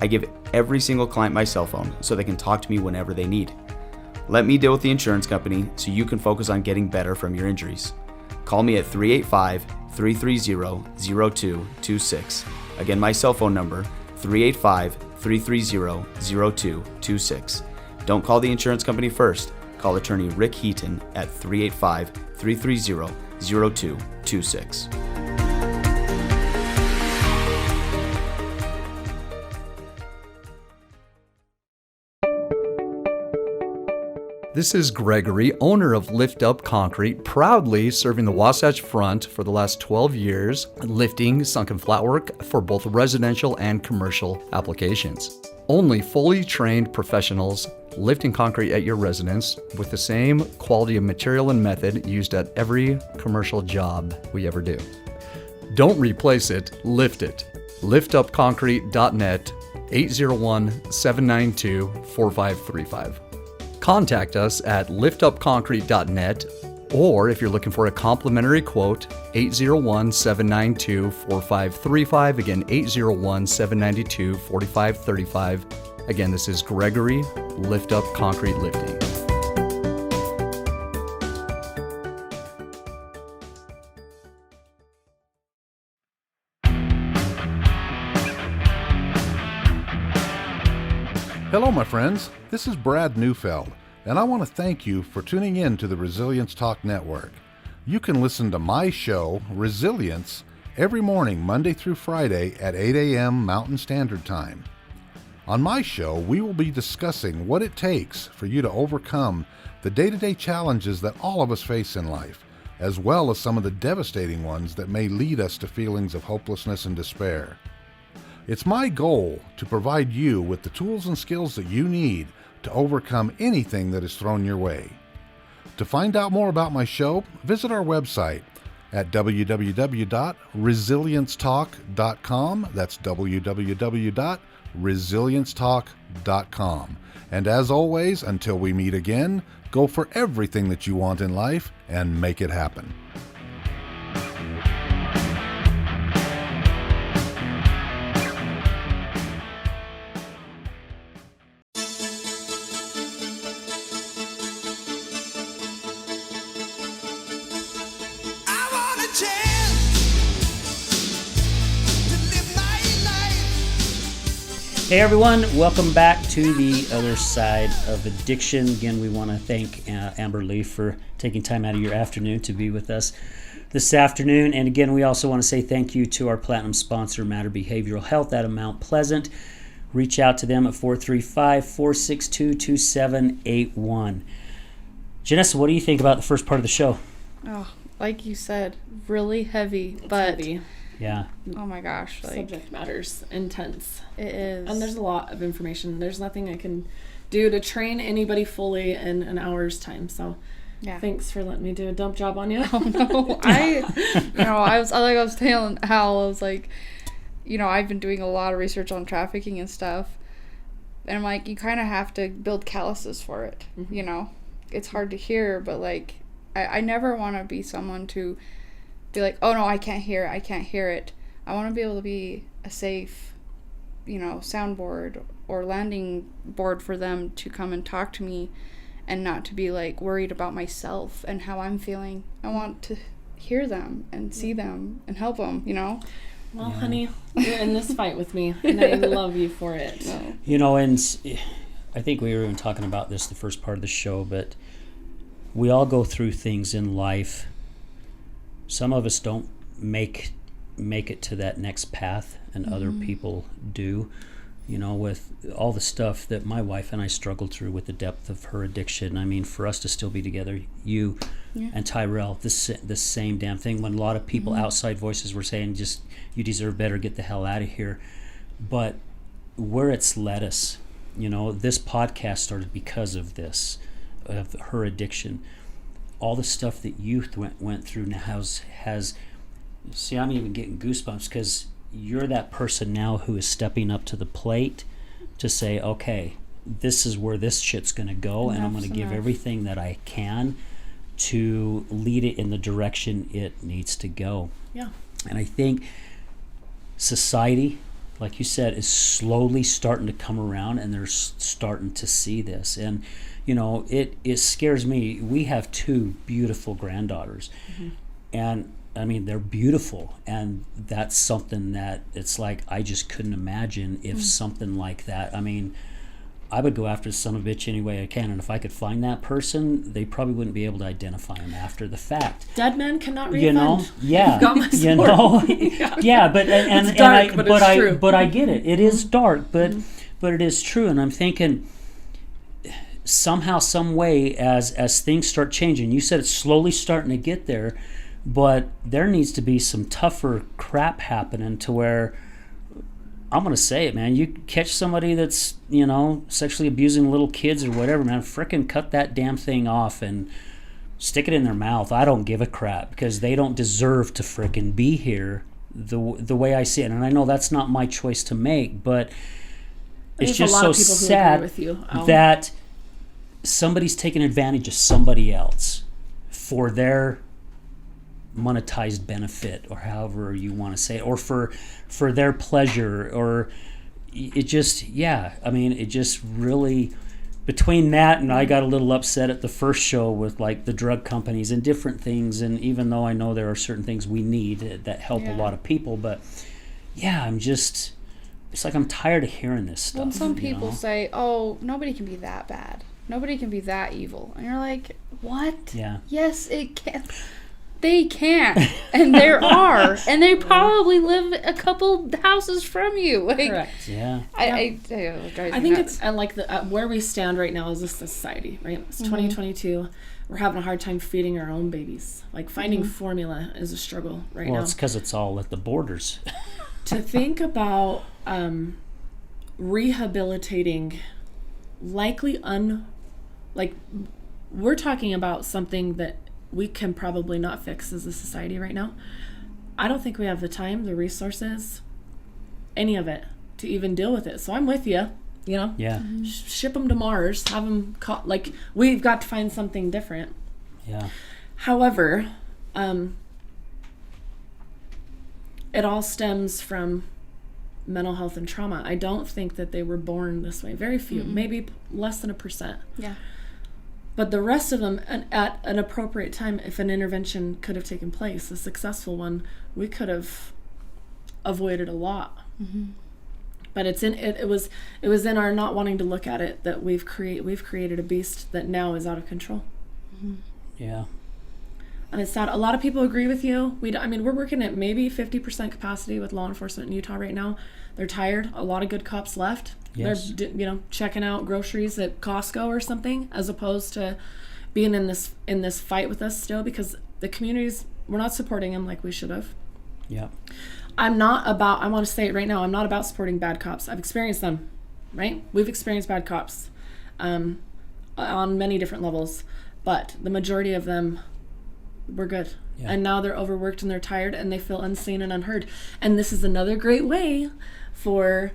I give every single client my cell phone so they can talk to me whenever they need. Let me deal with the insurance company so you can focus on getting better from your injuries. Call me at 385-330-0226. Again, my cell phone number, 385-330-0226. Don't call the insurance company first. Call attorney Rick Heaton at 385-330-0226. This is Gregory, owner of Lift Up Concrete, proudly serving the Wasatch Front for the last 12 years, lifting sunken flatwork for both residential and commercial applications. Only fully trained professionals lifting concrete at your residence with the same quality of material and method used at every commercial job we ever do. Don't replace it, lift it. liftupconcrete.net, 801-792-4535. Contact us at liftupconcrete.net, or if you're looking for a complimentary quote, 801-792-4535. Again, 801-792-4535. Again, this is Gregory, Lift Up Concrete Lifting. Hello, my friends. This is Brad Neufeld, and I want to thank you for tuning in to the Resilience Talk Network. You can listen to my show, Resilience, every morning, Monday through Friday at 8 a.m. Mountain Standard Time. On my show, we will be discussing what it takes for you to overcome the day-to-day challenges that all of us face in life, as well as some of the devastating ones that may lead us to feelings of hopelessness and despair. It's my goal to provide you with the tools and skills that you need to overcome anything that is thrown your way. To find out more about my show, visit our website at www.resiliencetalk.com. That's www.resiliencetalk.com. And as always, until we meet again, go for everything that you want in life and make it happen. Hey everyone, welcome back to the other side of addiction. Again, we want to thank Amber Lee for taking time out of your afternoon to be with us. this afternoon. And again, we also want to say thank you to our platinum sponsor, Matter Behavioral Health out of Mount Pleasant. Reach out to them at 435-462-2781. Janessa, what do you think about the first part of the show? Oh, like you said, really heavy, It's but heavy. Yeah. oh my gosh, like Subject matter's intense. it is. And there's a lot of information. There's nothing I can do to train anybody fully in an hour's time. So yeah. thanks for letting me do a dump job on you. Oh no, I was telling Hal, I was like, I've been doing a lot of research on trafficking and stuff, and I'm like, you kind of have to build calluses for it. Mm-hmm. It's hard to hear, but like, I never want to be someone to be like, oh no, I can't hear it. I want to be able to be a safe, soundboard or landing board for them to come and talk to me, and not to be like worried about myself and how I'm feeling. I want to hear them and see them and help them, Well, honey, you're in this fight with me, and I love you for it. No. And I think we were even talking about this the first part of the show, but we all go through things in life. Some of us don't make it to that next path, and other people do. With all the stuff that my wife and I struggled through with the depth of her addiction. I mean, for us to still be together, you and Tyrell, the same damn thing. When a lot of people, outside voices, were saying, just, you deserve better, get the hell out of here. But where it's led us, this podcast started because of this, of her addiction. All the stuff that youth went through now has see, I'm even getting goosebumps because you're that person now who is stepping up to the plate to say, okay, this is where this shit's going to go, and I'm going to give everything that I can to lead it in the direction it needs to go. Yeah. And I think society, like you said, is slowly starting to come around, and they're starting to see this. And, it scares me. We have 2 beautiful granddaughters, and I mean, they're beautiful, and that's something that it's like I just couldn't imagine if something like that. I mean, I would go after the son of a bitch any way I can, and if I could find that person, they probably wouldn't be able to identify him after the fact. Dead man cannot refund. Yeah, You've got my support. Yeah, but It's dark, but it's true. But I get it. It is dark, but it is true, and I'm thinking somehow, some way, as things start changing. You said it's slowly starting to get there. But there needs to be some tougher crap happening to where, I'm going to say it, man, you catch somebody that's, sexually abusing little kids or whatever, man, frickin' cut that damn thing off and stick it in their mouth. I don't give a crap, because they don't deserve to frickin' be here the way I see it. And I know that's not my choice to make, but it's just so sad that somebody's taking advantage of somebody else for their monetized benefit, or however you want to say it, or for their pleasure, or it just it just really, between that and I got a little upset at the first show with like the drug companies and different things, and even though I know there are certain things we need that help a lot of people, but it's like I'm tired of hearing this stuff. When some people say, oh, nobody can be that bad, nobody can be that evil, and you're like, what? Yes, it can. They can, and there are, and they probably live a couple houses from you. Like, correct. Yeah. I think it's like where we stand right now as a society, right? It's 2022. We're having a hard time feeding our own babies. Like finding formula is a struggle right now. Well, it's because it's all at the borders. To think about rehabilitating, we're talking about something that we can probably not fix as a society right now. I don't think we have the time, the resources, any of it to even deal with it. So I'm with you, Yeah. Ship them to Mars, have them we've got to find something different. Yeah. However, it all stems from mental health and trauma. I don't think that they were born this way. Very few, maybe less than 1%. Yeah. But the rest of them, at an appropriate time, if an intervention could have taken place, a successful one, we could have avoided a lot. But it was in our not wanting to look at it that we've created a beast that now is out of control. Yeah. And it's sad. A lot of people agree with you. We're working at maybe 50% capacity with law enforcement in Utah right now. They're tired. A lot of good cops left. Yes. They're, checking out groceries at Costco or something, as opposed to being in this fight with us still, because the communities, we're not supporting them like we should have. Yeah. I want to say it right now, I'm not about supporting bad cops. I've experienced them, right? We've experienced bad cops on many different levels, but the majority of them were good. Yeah. And now they're overworked and they're tired and they feel unseen and unheard. And this is another great way for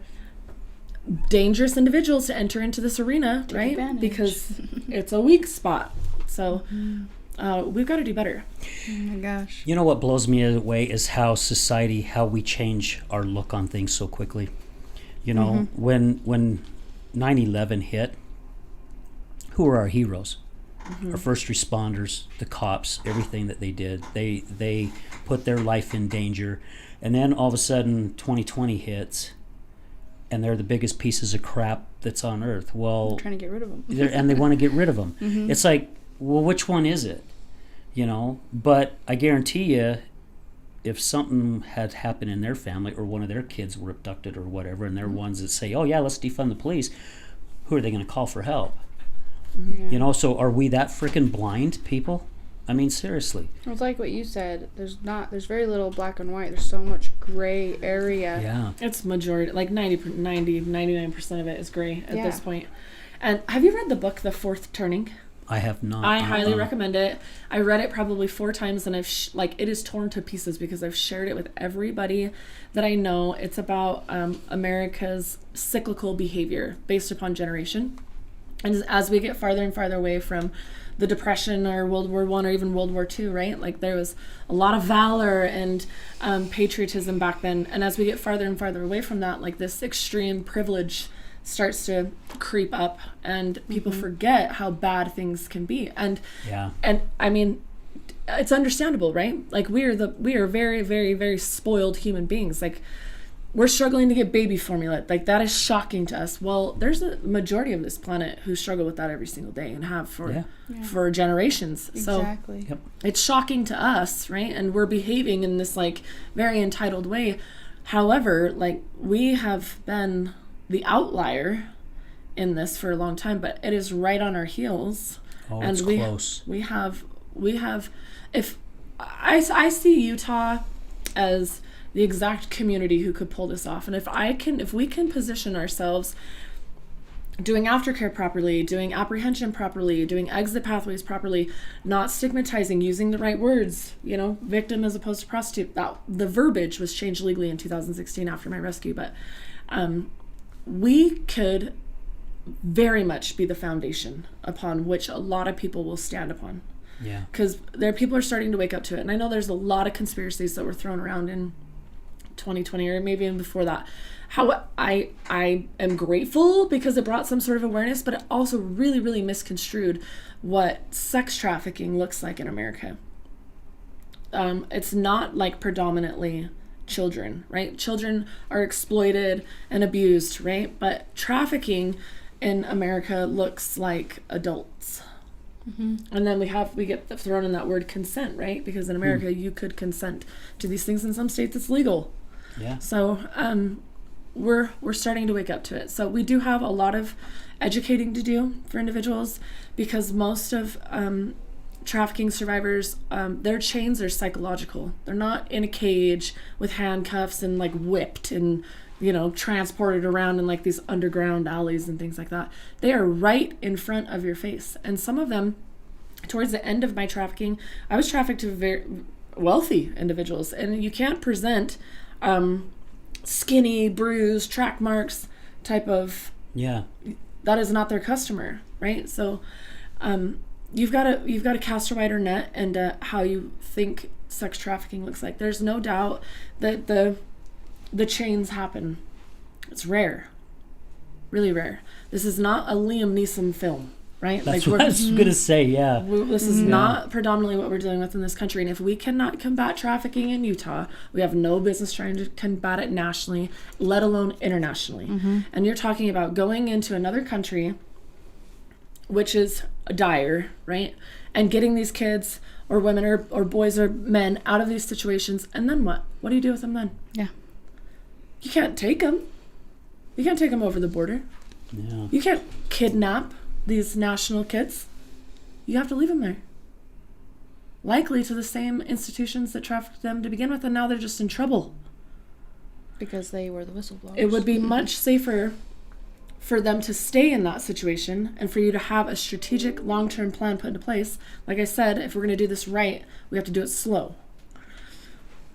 dangerous individuals to enter into this arena, right? Advantage. Because it's a weak spot. So we've got to do better. Oh my gosh. You know what blows me away is how we change our look on things so quickly. You know, when 9/11 hit, who were our heroes? Our first responders, the cops, everything that they did. They put their life in danger. And then all of a sudden 2020 hits and they're the biggest pieces of crap that's on earth. Well, they're trying to get rid of them. And they want to get rid of them. It's like, well, which one is it? You know, but I guarantee you, if something had happened in their family or one of their kids were abducted or whatever, and they're ones that say, oh yeah, let's defund the police, who are they going to call for help? Yeah. You know, so are we that freaking blind, people? I mean, seriously. Well, it's like what you said. There's very little black and white. There's so much gray area. Yeah. It's majority, like 99% of it is gray at this point. And have you read the book, The Fourth Turning? I have not. I highly recommend it. I read it probably 4 times, and it is torn to pieces because I've shared it with everybody that I know. It's about America's cyclical behavior based upon generation. And as we get farther and farther away from the Depression or World War I or even World War II, right? Like there was a lot of valor and patriotism back then. And as we get farther and farther away from that, like this extreme privilege starts to creep up and people forget how bad things can be. And I mean, it's understandable, right? Like we are very, very, very spoiled human beings. Like we're struggling to get baby formula. Like that is shocking to us. Well, there's a majority of this planet who struggle with that every single day and have for generations. Exactly. So it's shocking to us, right? And we're behaving in this like very entitled way. However, like we have been the outlier in this for a long time, but it is right on our heels. Oh, and it's close. We have if I see Utah as the exact community who could pull this off. And if we can position ourselves doing aftercare properly, doing apprehension properly, doing exit pathways properly, not stigmatizing, using the right words, you know, victim as opposed to prostitute. That the verbiage was changed legally in 2016 after my rescue, but we could very much be the foundation upon which a lot of people will stand upon. Yeah. Because people are starting to wake up to it. And I know there's a lot of conspiracies that were thrown around in 2020 or maybe even before that. How I am grateful because it brought some sort of awareness, but it also really, really misconstrued what sex trafficking looks like in America. It's not like predominantly children, right? Children are exploited and abused, right? But trafficking in America looks like adults. And then we get thrown in that word consent, right? Because in America you could consent to these things. In some states it's legal. Yeah. So we're starting to wake up to it. So we do have a lot of educating to do for individuals because most of trafficking survivors, their chains are psychological. They're not in a cage with handcuffs and like whipped and, you know, transported around in like these underground alleys and things like that. They are right in front of your face. And some of them, towards the end of my trafficking, I was trafficked to very wealthy individuals. And you can't present skinny, bruised, track marks type of... Yeah. That is not their customer, right? So you've got to cast a wider net and how you think sex trafficking looks like. There's no doubt that the chains happen. It's rare, really rare. This is not a Liam Neeson film, right? That's what I was going to say, yeah. This is not predominantly what we're dealing with in this country. And if we cannot combat trafficking in Utah, we have no business trying to combat it nationally, let alone internationally. And you're talking about going into another country, which is dire, right? And getting these kids or women or boys or men out of these situations, and then what? What do you do with them then? Yeah. You can't take them. You can't take them over the border. Yeah. You can't kidnap these national kids. You have to leave them there. Likely to the same institutions that trafficked them to begin with, and now they're just in trouble. Because they were the whistleblowers. It would be much safer for them to stay in that situation and for you to have a strategic long-term plan put into place. Like I said, if we're going to do this right, we have to do it slow.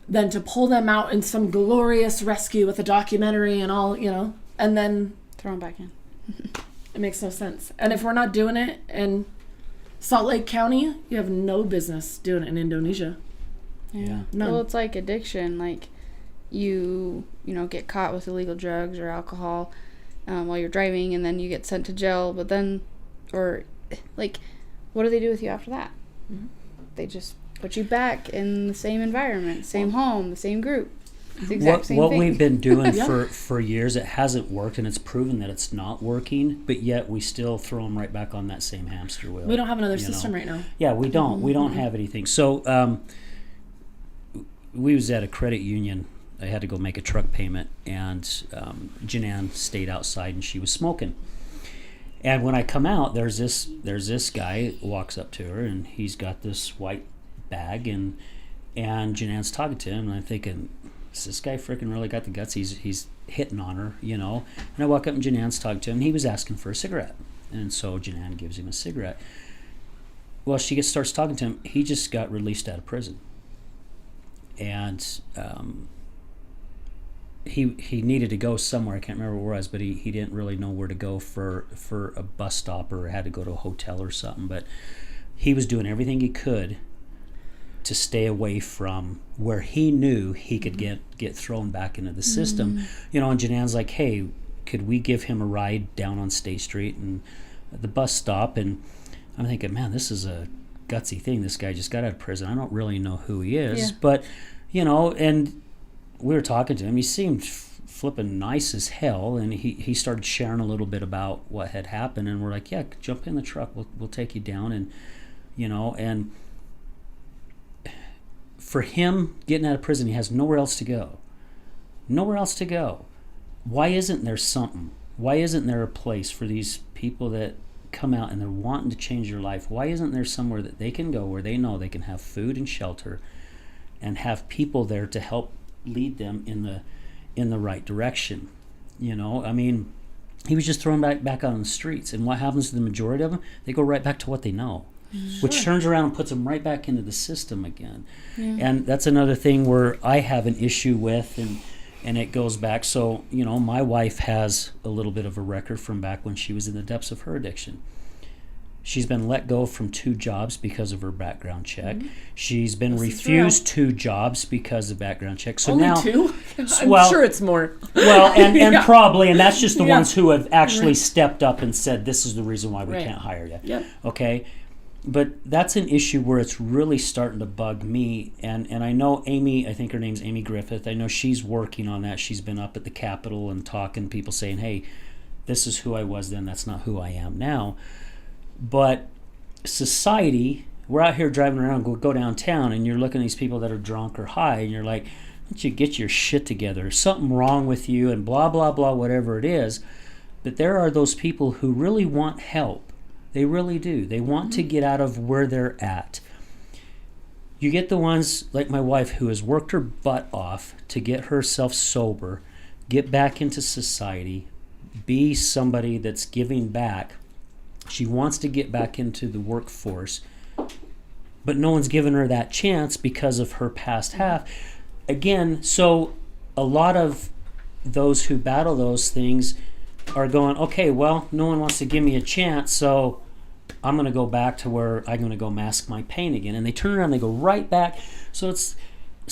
Than to pull them out in some glorious rescue with a documentary and all, and then throw them back in. It makes no sense. And if we're not doing it in Salt Lake County, you have no business doing it in Indonesia. Yeah. None. Well, it's like addiction. Like you get caught with illegal drugs or alcohol while you're driving, and then you get sent to jail. But then, or like, what do they do with you after that? Mm-hmm. They just put you back in the same environment, same home, the same group. It's the exact same what thing. we've been doing for years, it hasn't worked, and it's proven that it's not working, but yet we still throw them right back on that same hamster wheel. We don't have another system right now. Yeah, we don't. We don't have anything. So we was at a credit union. I had to go make a truck payment, and Janan stayed outside, and she was smoking. And when I come out, there's this guy walks up to her, and he's got this white bag, and Janan's talking to him, and I'm thinking, does this guy freaking really got the guts? He's hitting on her, And I walk up, and Janan's talking to him, and he was asking for a cigarette, and so Janan gives him a cigarette. Well, she starts talking to him. He just got released out of prison, and he needed to go somewhere. I can't remember where it was, but he didn't really know where to go for a bus stop, or had to go to a hotel or something. But he was doing everything he could to stay away from where he knew he could get thrown back into the system. And Janan's like, hey, could we give him a ride down on State Street and at the bus stop? And I'm thinking, man, this is a gutsy thing. This guy just got out of prison. I don't really know who he is, but and we were talking to him. He seemed flipping nice as hell, and he started sharing a little bit about what had happened, and we're like, yeah, jump in the truck. We'll take you down, and and for him getting out of prison, he has nowhere else to go. Nowhere else to go. Why isn't there something? Why isn't there a place for these people that come out and they're wanting to change their life? Why isn't there somewhere that they can go where they know they can have food and shelter and have people there to help lead them in the right direction? I mean, he was just thrown back out on the streets, and what happens to the majority of them? They go right back to what they know, which turns around and puts them right back into the system again. And that's another thing where I have an issue with, and it goes back. So my wife has a little bit of a record from back when she was in the depths of her addiction. She's been let go from 2 jobs because of her background check. She's been refused 2 jobs because of background check. So Only now 2? I'm sure it's more. Well, and probably, and that's just the ones who have actually stepped up and said, this is the reason why we can't hire you. Yep. Okay? But that's an issue where it's really starting to bug me. And I know Amy, I think her name's Amy Griffith, I know she's working on that. She's been up at the Capitol and talking, people saying, hey, this is who I was then, that's not who I am now. But society, we're out here driving around, go downtown, and you're looking at these people that are drunk or high, and you're like, why don't you get your shit together? There's something wrong with you, and blah, blah, blah, whatever it is. But there are those people who really want help. They really do. They want to get out of where they're at. You get the ones like my wife who has worked her butt off to get herself sober, get back into society, be somebody that's giving back. She wants to get back into the workforce, but no one's given her that chance because of her past half. Again, so a lot of those who battle those things are going, okay, well, no one wants to give me a chance, so I'm going to go back to where I'm going to go mask my pain again. And they turn around, they go right back. So it's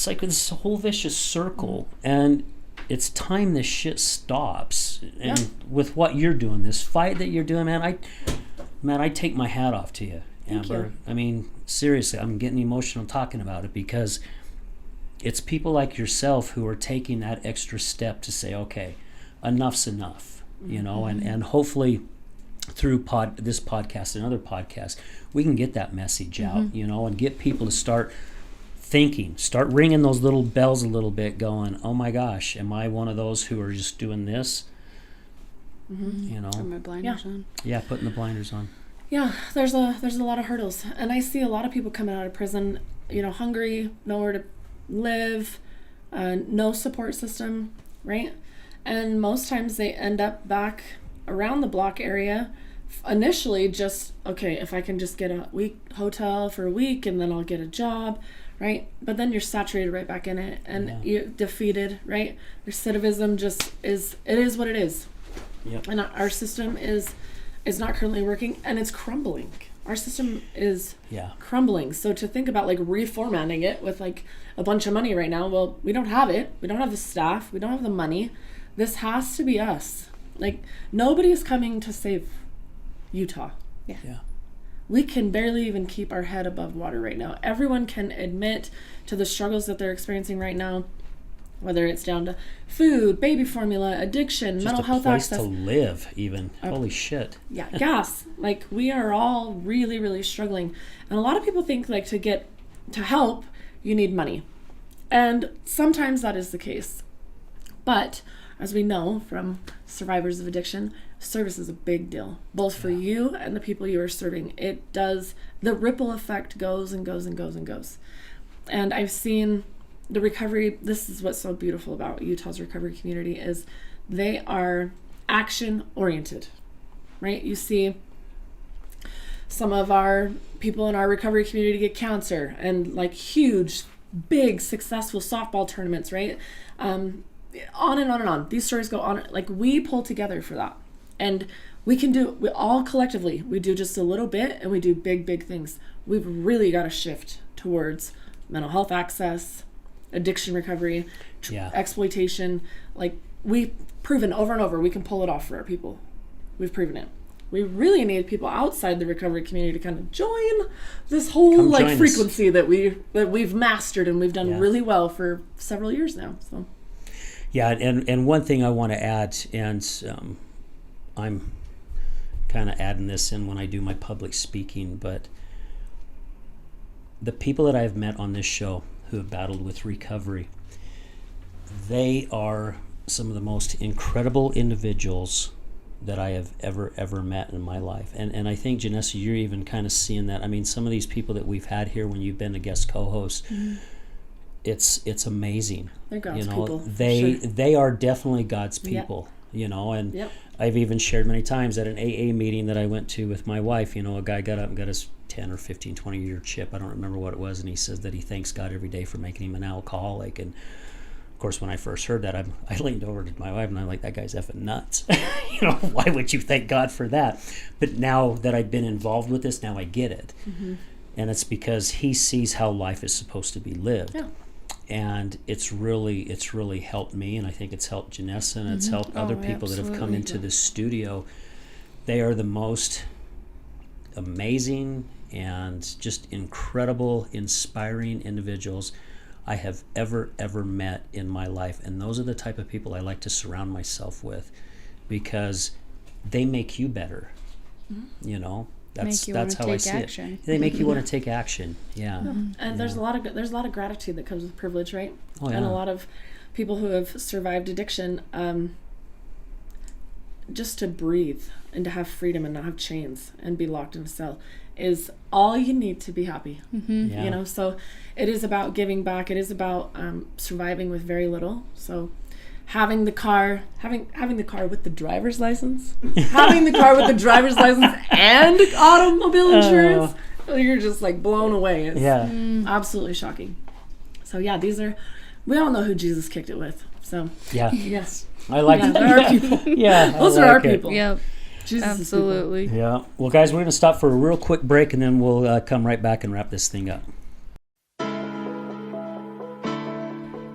like this whole vicious circle, and it's time this shit stops. And with what you're doing, this fight that you're doing, man, I take my hat off to you, Amber. I mean, seriously, I'm getting emotional talking about it because it's people like yourself who are taking that extra step to say, okay, enough's enough, and hopefully through this podcast and other podcasts, we can get that message out, you know, and get people to start thinking, start ringing those little bells a little bit, going, oh my gosh, am I one of those who are just doing this? You know, Put my blinders on. yeah, putting the blinders on. Yeah, there's a lot of hurdles, and I see a lot of people coming out of prison, you know, hungry, nowhere to live, no support system, right? And most times they end up back around the block area, initially just, okay, if I can just get a week hotel for a week and then I'll get a job, right? But then you're saturated right back in it, and you're defeated, right? Recidivism just is what it is. Yep. And our system is not currently working, and it's crumbling. Our system is crumbling. So to think about like reformatting it with like a bunch of money right now, well, we don't have it. We don't have the staff. We don't have the money. This has to be us. Like, nobody is coming to save Utah. Yeah. We can barely even keep our head above water right now. Everyone can admit to the struggles that they're experiencing right now, whether it's down to food, baby formula, addiction, mental health access. Just a place to live, even. Holy shit. Yeah, gas. Like, we are all really, really struggling. And a lot of people think, like, to help, you need money. And sometimes that is the case. But as we know from survivors of addiction, service is a big deal, both for you and the people you are serving. It does, the ripple effect goes and goes and goes and goes. And I've seen the recovery, this is what's so beautiful about Utah's recovery community, is they are action oriented, right? You see some of our people in our recovery community get cancer, and like huge, big, successful softball tournaments, right? On and on and on. These stories go on. Like, we pull together for that. And we all collectively, we do just a little bit, and we do big, big things. We've really got to shift towards mental health access, addiction recovery, exploitation. Like, we've proven over and over we can pull it off for our people. We've proven it. We really need people outside the recovery community to kind of join this whole frequency that we've mastered, and we've done really well for several years now. So. Yeah, and one thing I want to add, and I'm kind of adding this in when I do my public speaking, but the people that I've met on this show who have battled with recovery, they are some of the most incredible individuals that I have ever met in my life. And I think, Janessa, you're even kind of seeing that. I mean, some of these people that we've had here when you've been a guest co-host, it's amazing. They're God's people. Sure. They are definitely God's people. You know, and I've even shared many times at an AA meeting that I went to with my wife, you know, a guy got up and got his 10 or 15, 20-year chip. I don't remember what it was. And he says that he thanks God every day for making him an alcoholic. And of course, when I first heard that, I leaned over to my wife and I'm like, that guy's effing nuts. You know, why would you thank God for that? But now that I've been involved with this, now I get it. And it's because he sees how life is supposed to be lived. Yeah. And it's really helped me, and I think it's helped Janessa, and it's helped other people that have come into this studio. They are the most amazing and just incredible, inspiring individuals I have ever met in my life. And those are the type of people I like to surround myself with, because they make you better. You know, that's how I see it. They make you want to take action. Yeah. And there's a lot of gratitude that comes with privilege, right? Oh, yeah. And a lot of people who have survived addiction, just to breathe and to have freedom and not have chains and be locked in a cell is all you need to be happy. You know, so it is about giving back. It is about surviving with very little. So having the car with the driver's license, having the car with the driver's license and automobile insurance, you're just like blown away. It's absolutely shocking. So yeah, we all know who Jesus kicked it with. So yes, I like that. They're our people. Those are our people. Yep. Jesus Absolutely. Yeah. Well, guys, we're going to stop for a real quick break, and then we'll come right back and wrap this thing up.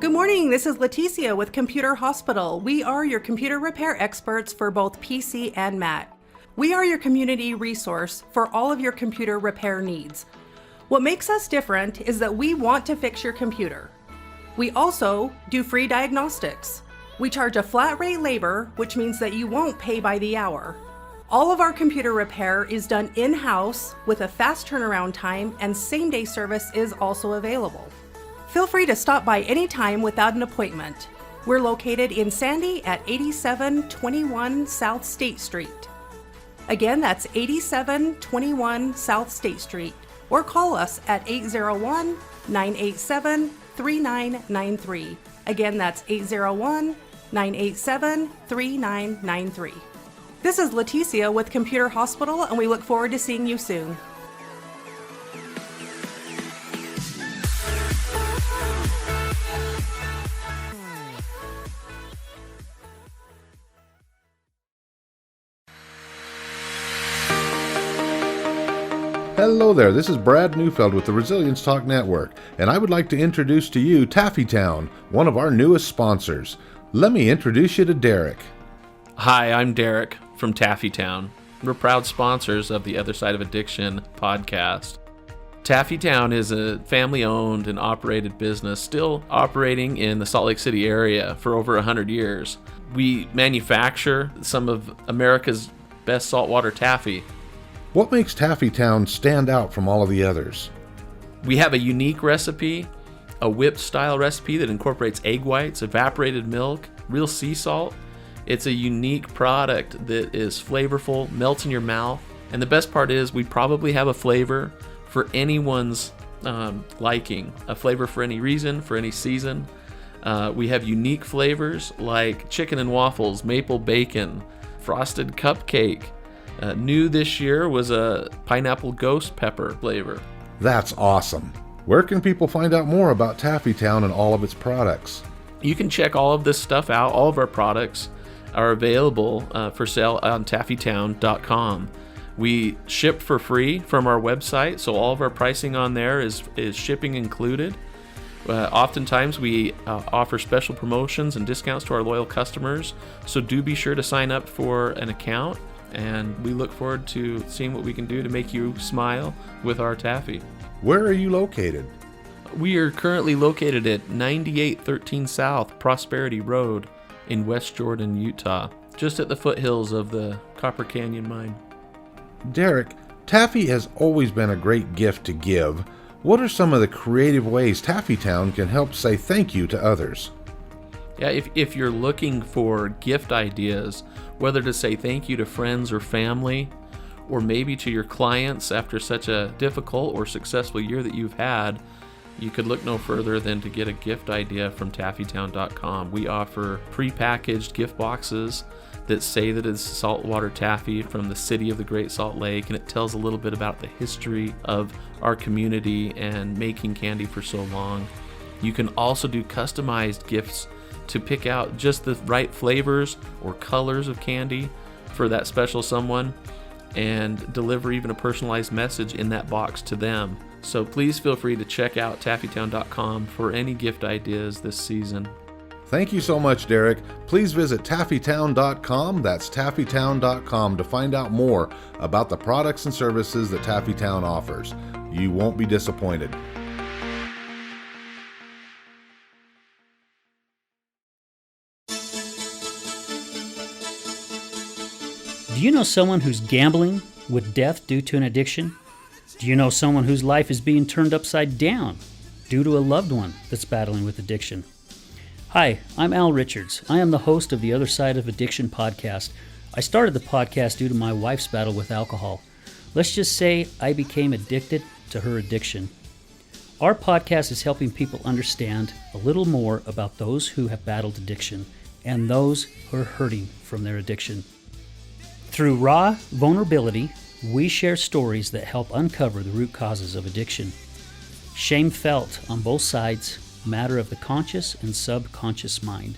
Good morning, this is Leticia with Computer Hospital. We are your computer repair experts for both PC and Mac. We are your community resource for all of your computer repair needs. What makes us different is that we want to fix your computer. We also do free diagnostics. We charge a flat rate labor, which means that you won't pay by the hour. All of our computer repair is done in-house with a fast turnaround time, and same-day service is also available. Feel free to stop by anytime without an appointment. We're located in Sandy at 8721 South State Street. Again, that's 8721 South State Street. Or call us at 801-987-3993. Again, that's 801-987-3993. This is Leticia with Computer Hospital, and we look forward to seeing you soon. Hello there, this is Brad Neufeld with the Resilience Talk Network, and I would like to introduce to you Taffytown, one of our newest sponsors. Let me introduce you to Derek. Hi, I'm Derek from Taffytown. We're proud sponsors of the Other Side of Addiction podcast. Taffytown is a family-owned and operated business still operating in the Salt Lake City area for over 100 years. We manufacture some of America's best saltwater taffy. What makes Taffytown stand out from all of the others? We have a unique recipe, a whipped-style recipe that incorporates egg whites, evaporated milk, real sea salt. It's a unique product that is flavorful, melts in your mouth, and the best part is we probably have a flavor for anyone's liking, a flavor for any reason, for any season. We have unique flavors like chicken and waffles, maple bacon, frosted cupcake. New this year was a pineapple ghost pepper flavor. That's awesome. Where can people find out more about Taffytown and all of its products? You can check all of this stuff out. All of our products are available for sale on taffytown.com. We ship for free from our website, so all of our pricing on there is shipping included. Oftentimes we offer special promotions and discounts to our loyal customers, so do be sure to sign up for an account, and we look forward to seeing what we can do to make you smile with our taffy. Where are you located? We are currently located at 9813 South Prosperity Road in West Jordan, Utah, just at the foothills of the Copper Canyon mine. Derek, taffy has always been a great gift to give. What are some of the creative ways Taffytown can help say thank you to others? Yeah, if you're looking for gift ideas, whether to say thank you to friends or family, or maybe to your clients after such a difficult or successful year that you've had, you could look no further than to get a gift idea from taffytown.com. We offer pre-packaged gift boxes that say that it's saltwater taffy from the city of the Great Salt Lake, and it tells a little bit about the history of our community and making candy for so long. You can also do customized gifts to pick out just the right flavors or colors of candy for that special someone, and deliver even a personalized message in that box to them. So please feel free to check out taffytown.com for any gift ideas this season. Thank you so much, Derek. Please visit taffytown.com, that's taffytown.com, to find out more about the products and services that Taffytown offers. You won't be disappointed. Do you know someone who's gambling with death due to an addiction? Do you know someone whose life is being turned upside down due to a loved one that's battling with addiction? Hi, I'm Al Richards. I am the host of the Other Side of Addiction podcast. I started the podcast due to my wife's battle with alcohol. Let's just say I became addicted to her addiction. Our podcast is helping people understand a little more about those who have battled addiction and those who are hurting from their addiction. Through raw vulnerability, we share stories that help uncover the root causes of addiction. Shame felt on both sides, matter of the conscious and subconscious mind,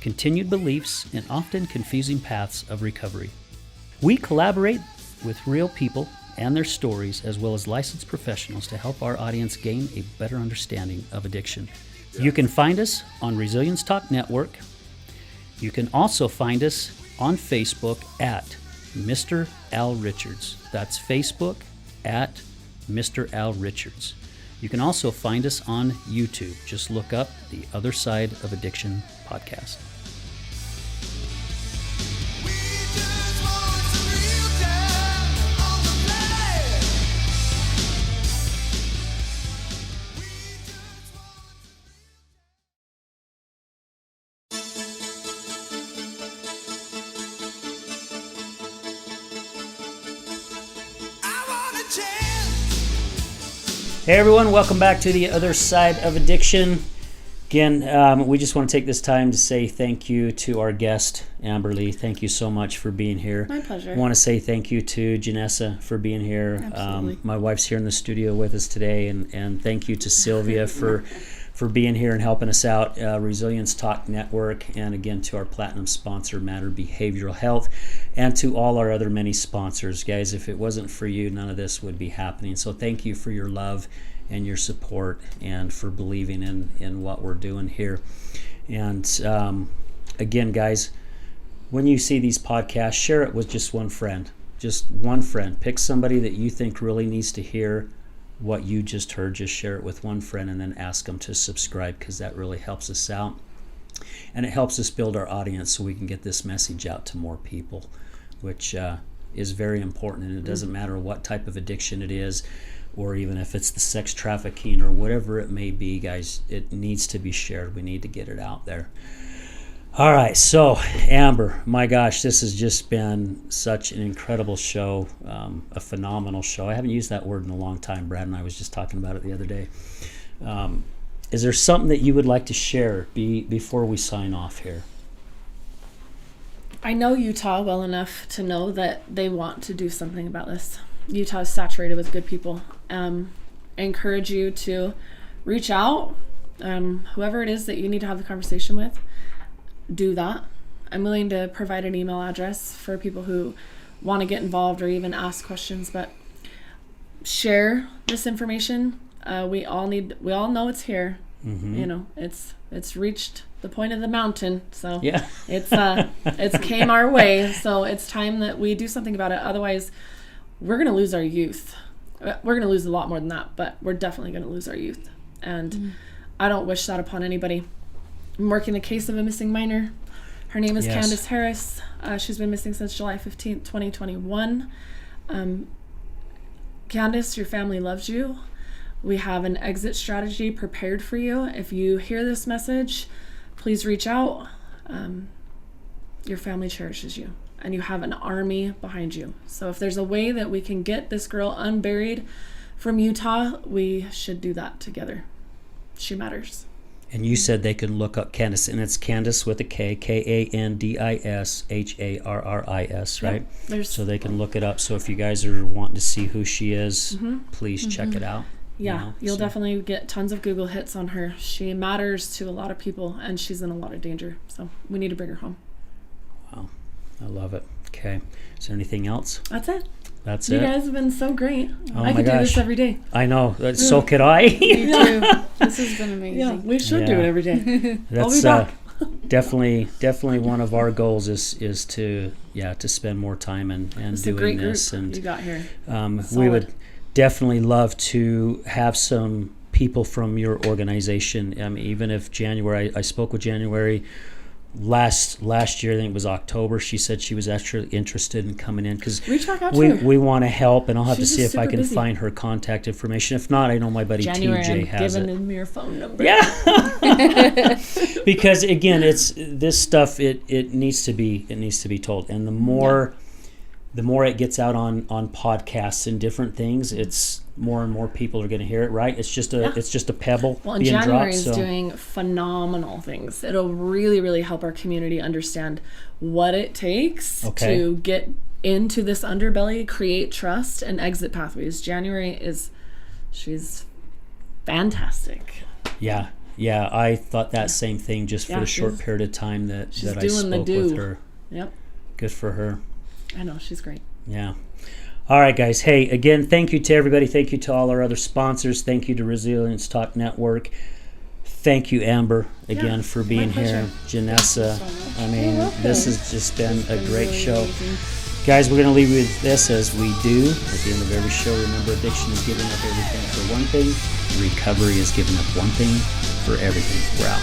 continued beliefs, and often confusing paths of recovery. We collaborate with real people and their stories, as well as licensed professionals, to help our audience gain a better understanding of addiction. You can find us on Resilience Talk Network. You can also find us on Facebook at Mr. Al Richards. That's Facebook at Mr. Al Richards. You can also find us on YouTube. Just look up the Other Side of Addiction podcast. Hey everyone, welcome back to the other side of addiction. Again, we just want to take this time to say thank you to our guest, Amberly. Thank you so much for being here. My pleasure. I want to say thank you to Janessa for being here. Absolutely. My wife's here in the studio with us today, and thank you to Sylvia for being here and helping us out. Resilience Talk Network, and again to our platinum sponsor, Matter Behavioral Health, and to all our other many sponsors. Guys, if it wasn't for you, none of this would be happening. So thank you for your love and your support, and for believing in what we're doing here. And again, guys, when you see these podcasts, share it with just one friend. Just one friend. Pick somebody that you think really needs to hear what you just heard. Just share it with one friend, and then ask them to subscribe, because that really helps us out. And it helps us build our audience so we can get this message out to more people, which is very important. And it doesn't matter what type of addiction it is, or even if it's the sex trafficking or whatever it may be, guys, it needs to be shared. We need to get it out there. All right, so Amber, my gosh, this has just been such an incredible show, a phenomenal show. I haven't used that word in a long time. Brad and I was just talking about it the other day. Is there something that you would like to share before we sign off here? I know Utah well enough to know that they want to do something about this. Utah is saturated with good people. I encourage you to reach out. Whoever it is that you need to have the conversation with, do that. I'm willing to provide an email address for people who want to get involved or even ask questions, but share this information. We all know it's here. Mm-hmm. You know, it's reached the point of the mountain, so yeah. it's came our way, so it's time that we do something about it. Otherwise, we're going to lose our youth. We're going to lose a lot more than that, but we're definitely going to lose our youth. And I don't wish that upon anybody. I'm working a case of a missing minor. Her name is Candace Harris. She's been missing since July 15th, 2021. Candace, your family loves you. We have an exit strategy prepared for you. If you hear this message, please reach out. Your family cherishes you, and you have an army behind you. So if there's a way that we can get this girl unburied from Utah, we should do that together. She matters. And you said they can look up Candace, and it's Candace with a K, Kandisharris, right? Yep, so they can look it up. So if you guys are wanting to see who she is, please check it out. Yeah, you'll definitely get tons of Google hits on her. She matters to a lot of people, and she's in a lot of danger. So we need to bring her home. Wow, I love it. Okay, is there anything else? That's it. That's you it. You guys have been so great. Oh I could do this every day. I know. So could I. Me too. This has been amazing. Yeah, we should do it every day. That's definitely one of our goals is to spend more time and doing this. And you got here. We would definitely love to have some people from your organization. Even if January, I spoke with January last year, I think it was October. She said she was actually interested in coming in, because we want to help, and I'll have to see if I can find her contact information. If not, I know my buddy TJ has it. Giving him your phone number. Yeah. Because again, it's this stuff. It needs to be told, and the more it gets out on podcasts and different things, it's more and more people are going to hear it, right? It's just a pebble being dropped. January is doing phenomenal things. It'll really, really help our community understand what it takes to get into this underbelly, create trust, and exit pathways. She's fantastic. Yeah, I thought that same thing just for the short period of time that I spoke with her. Yep. Good for her. I know, she's great. Yeah. All right, guys. Hey, again, thank you to everybody. Thank you to all our other sponsors. Thank you to Resilience Talk Network. Thank you, Amber, again, for being here. Janessa, this has just been a great show. Guys, we're going to leave you with this, as we do at the end of every show. Remember, addiction is giving up everything for one thing. Recovery is giving up one thing for everything. We're out.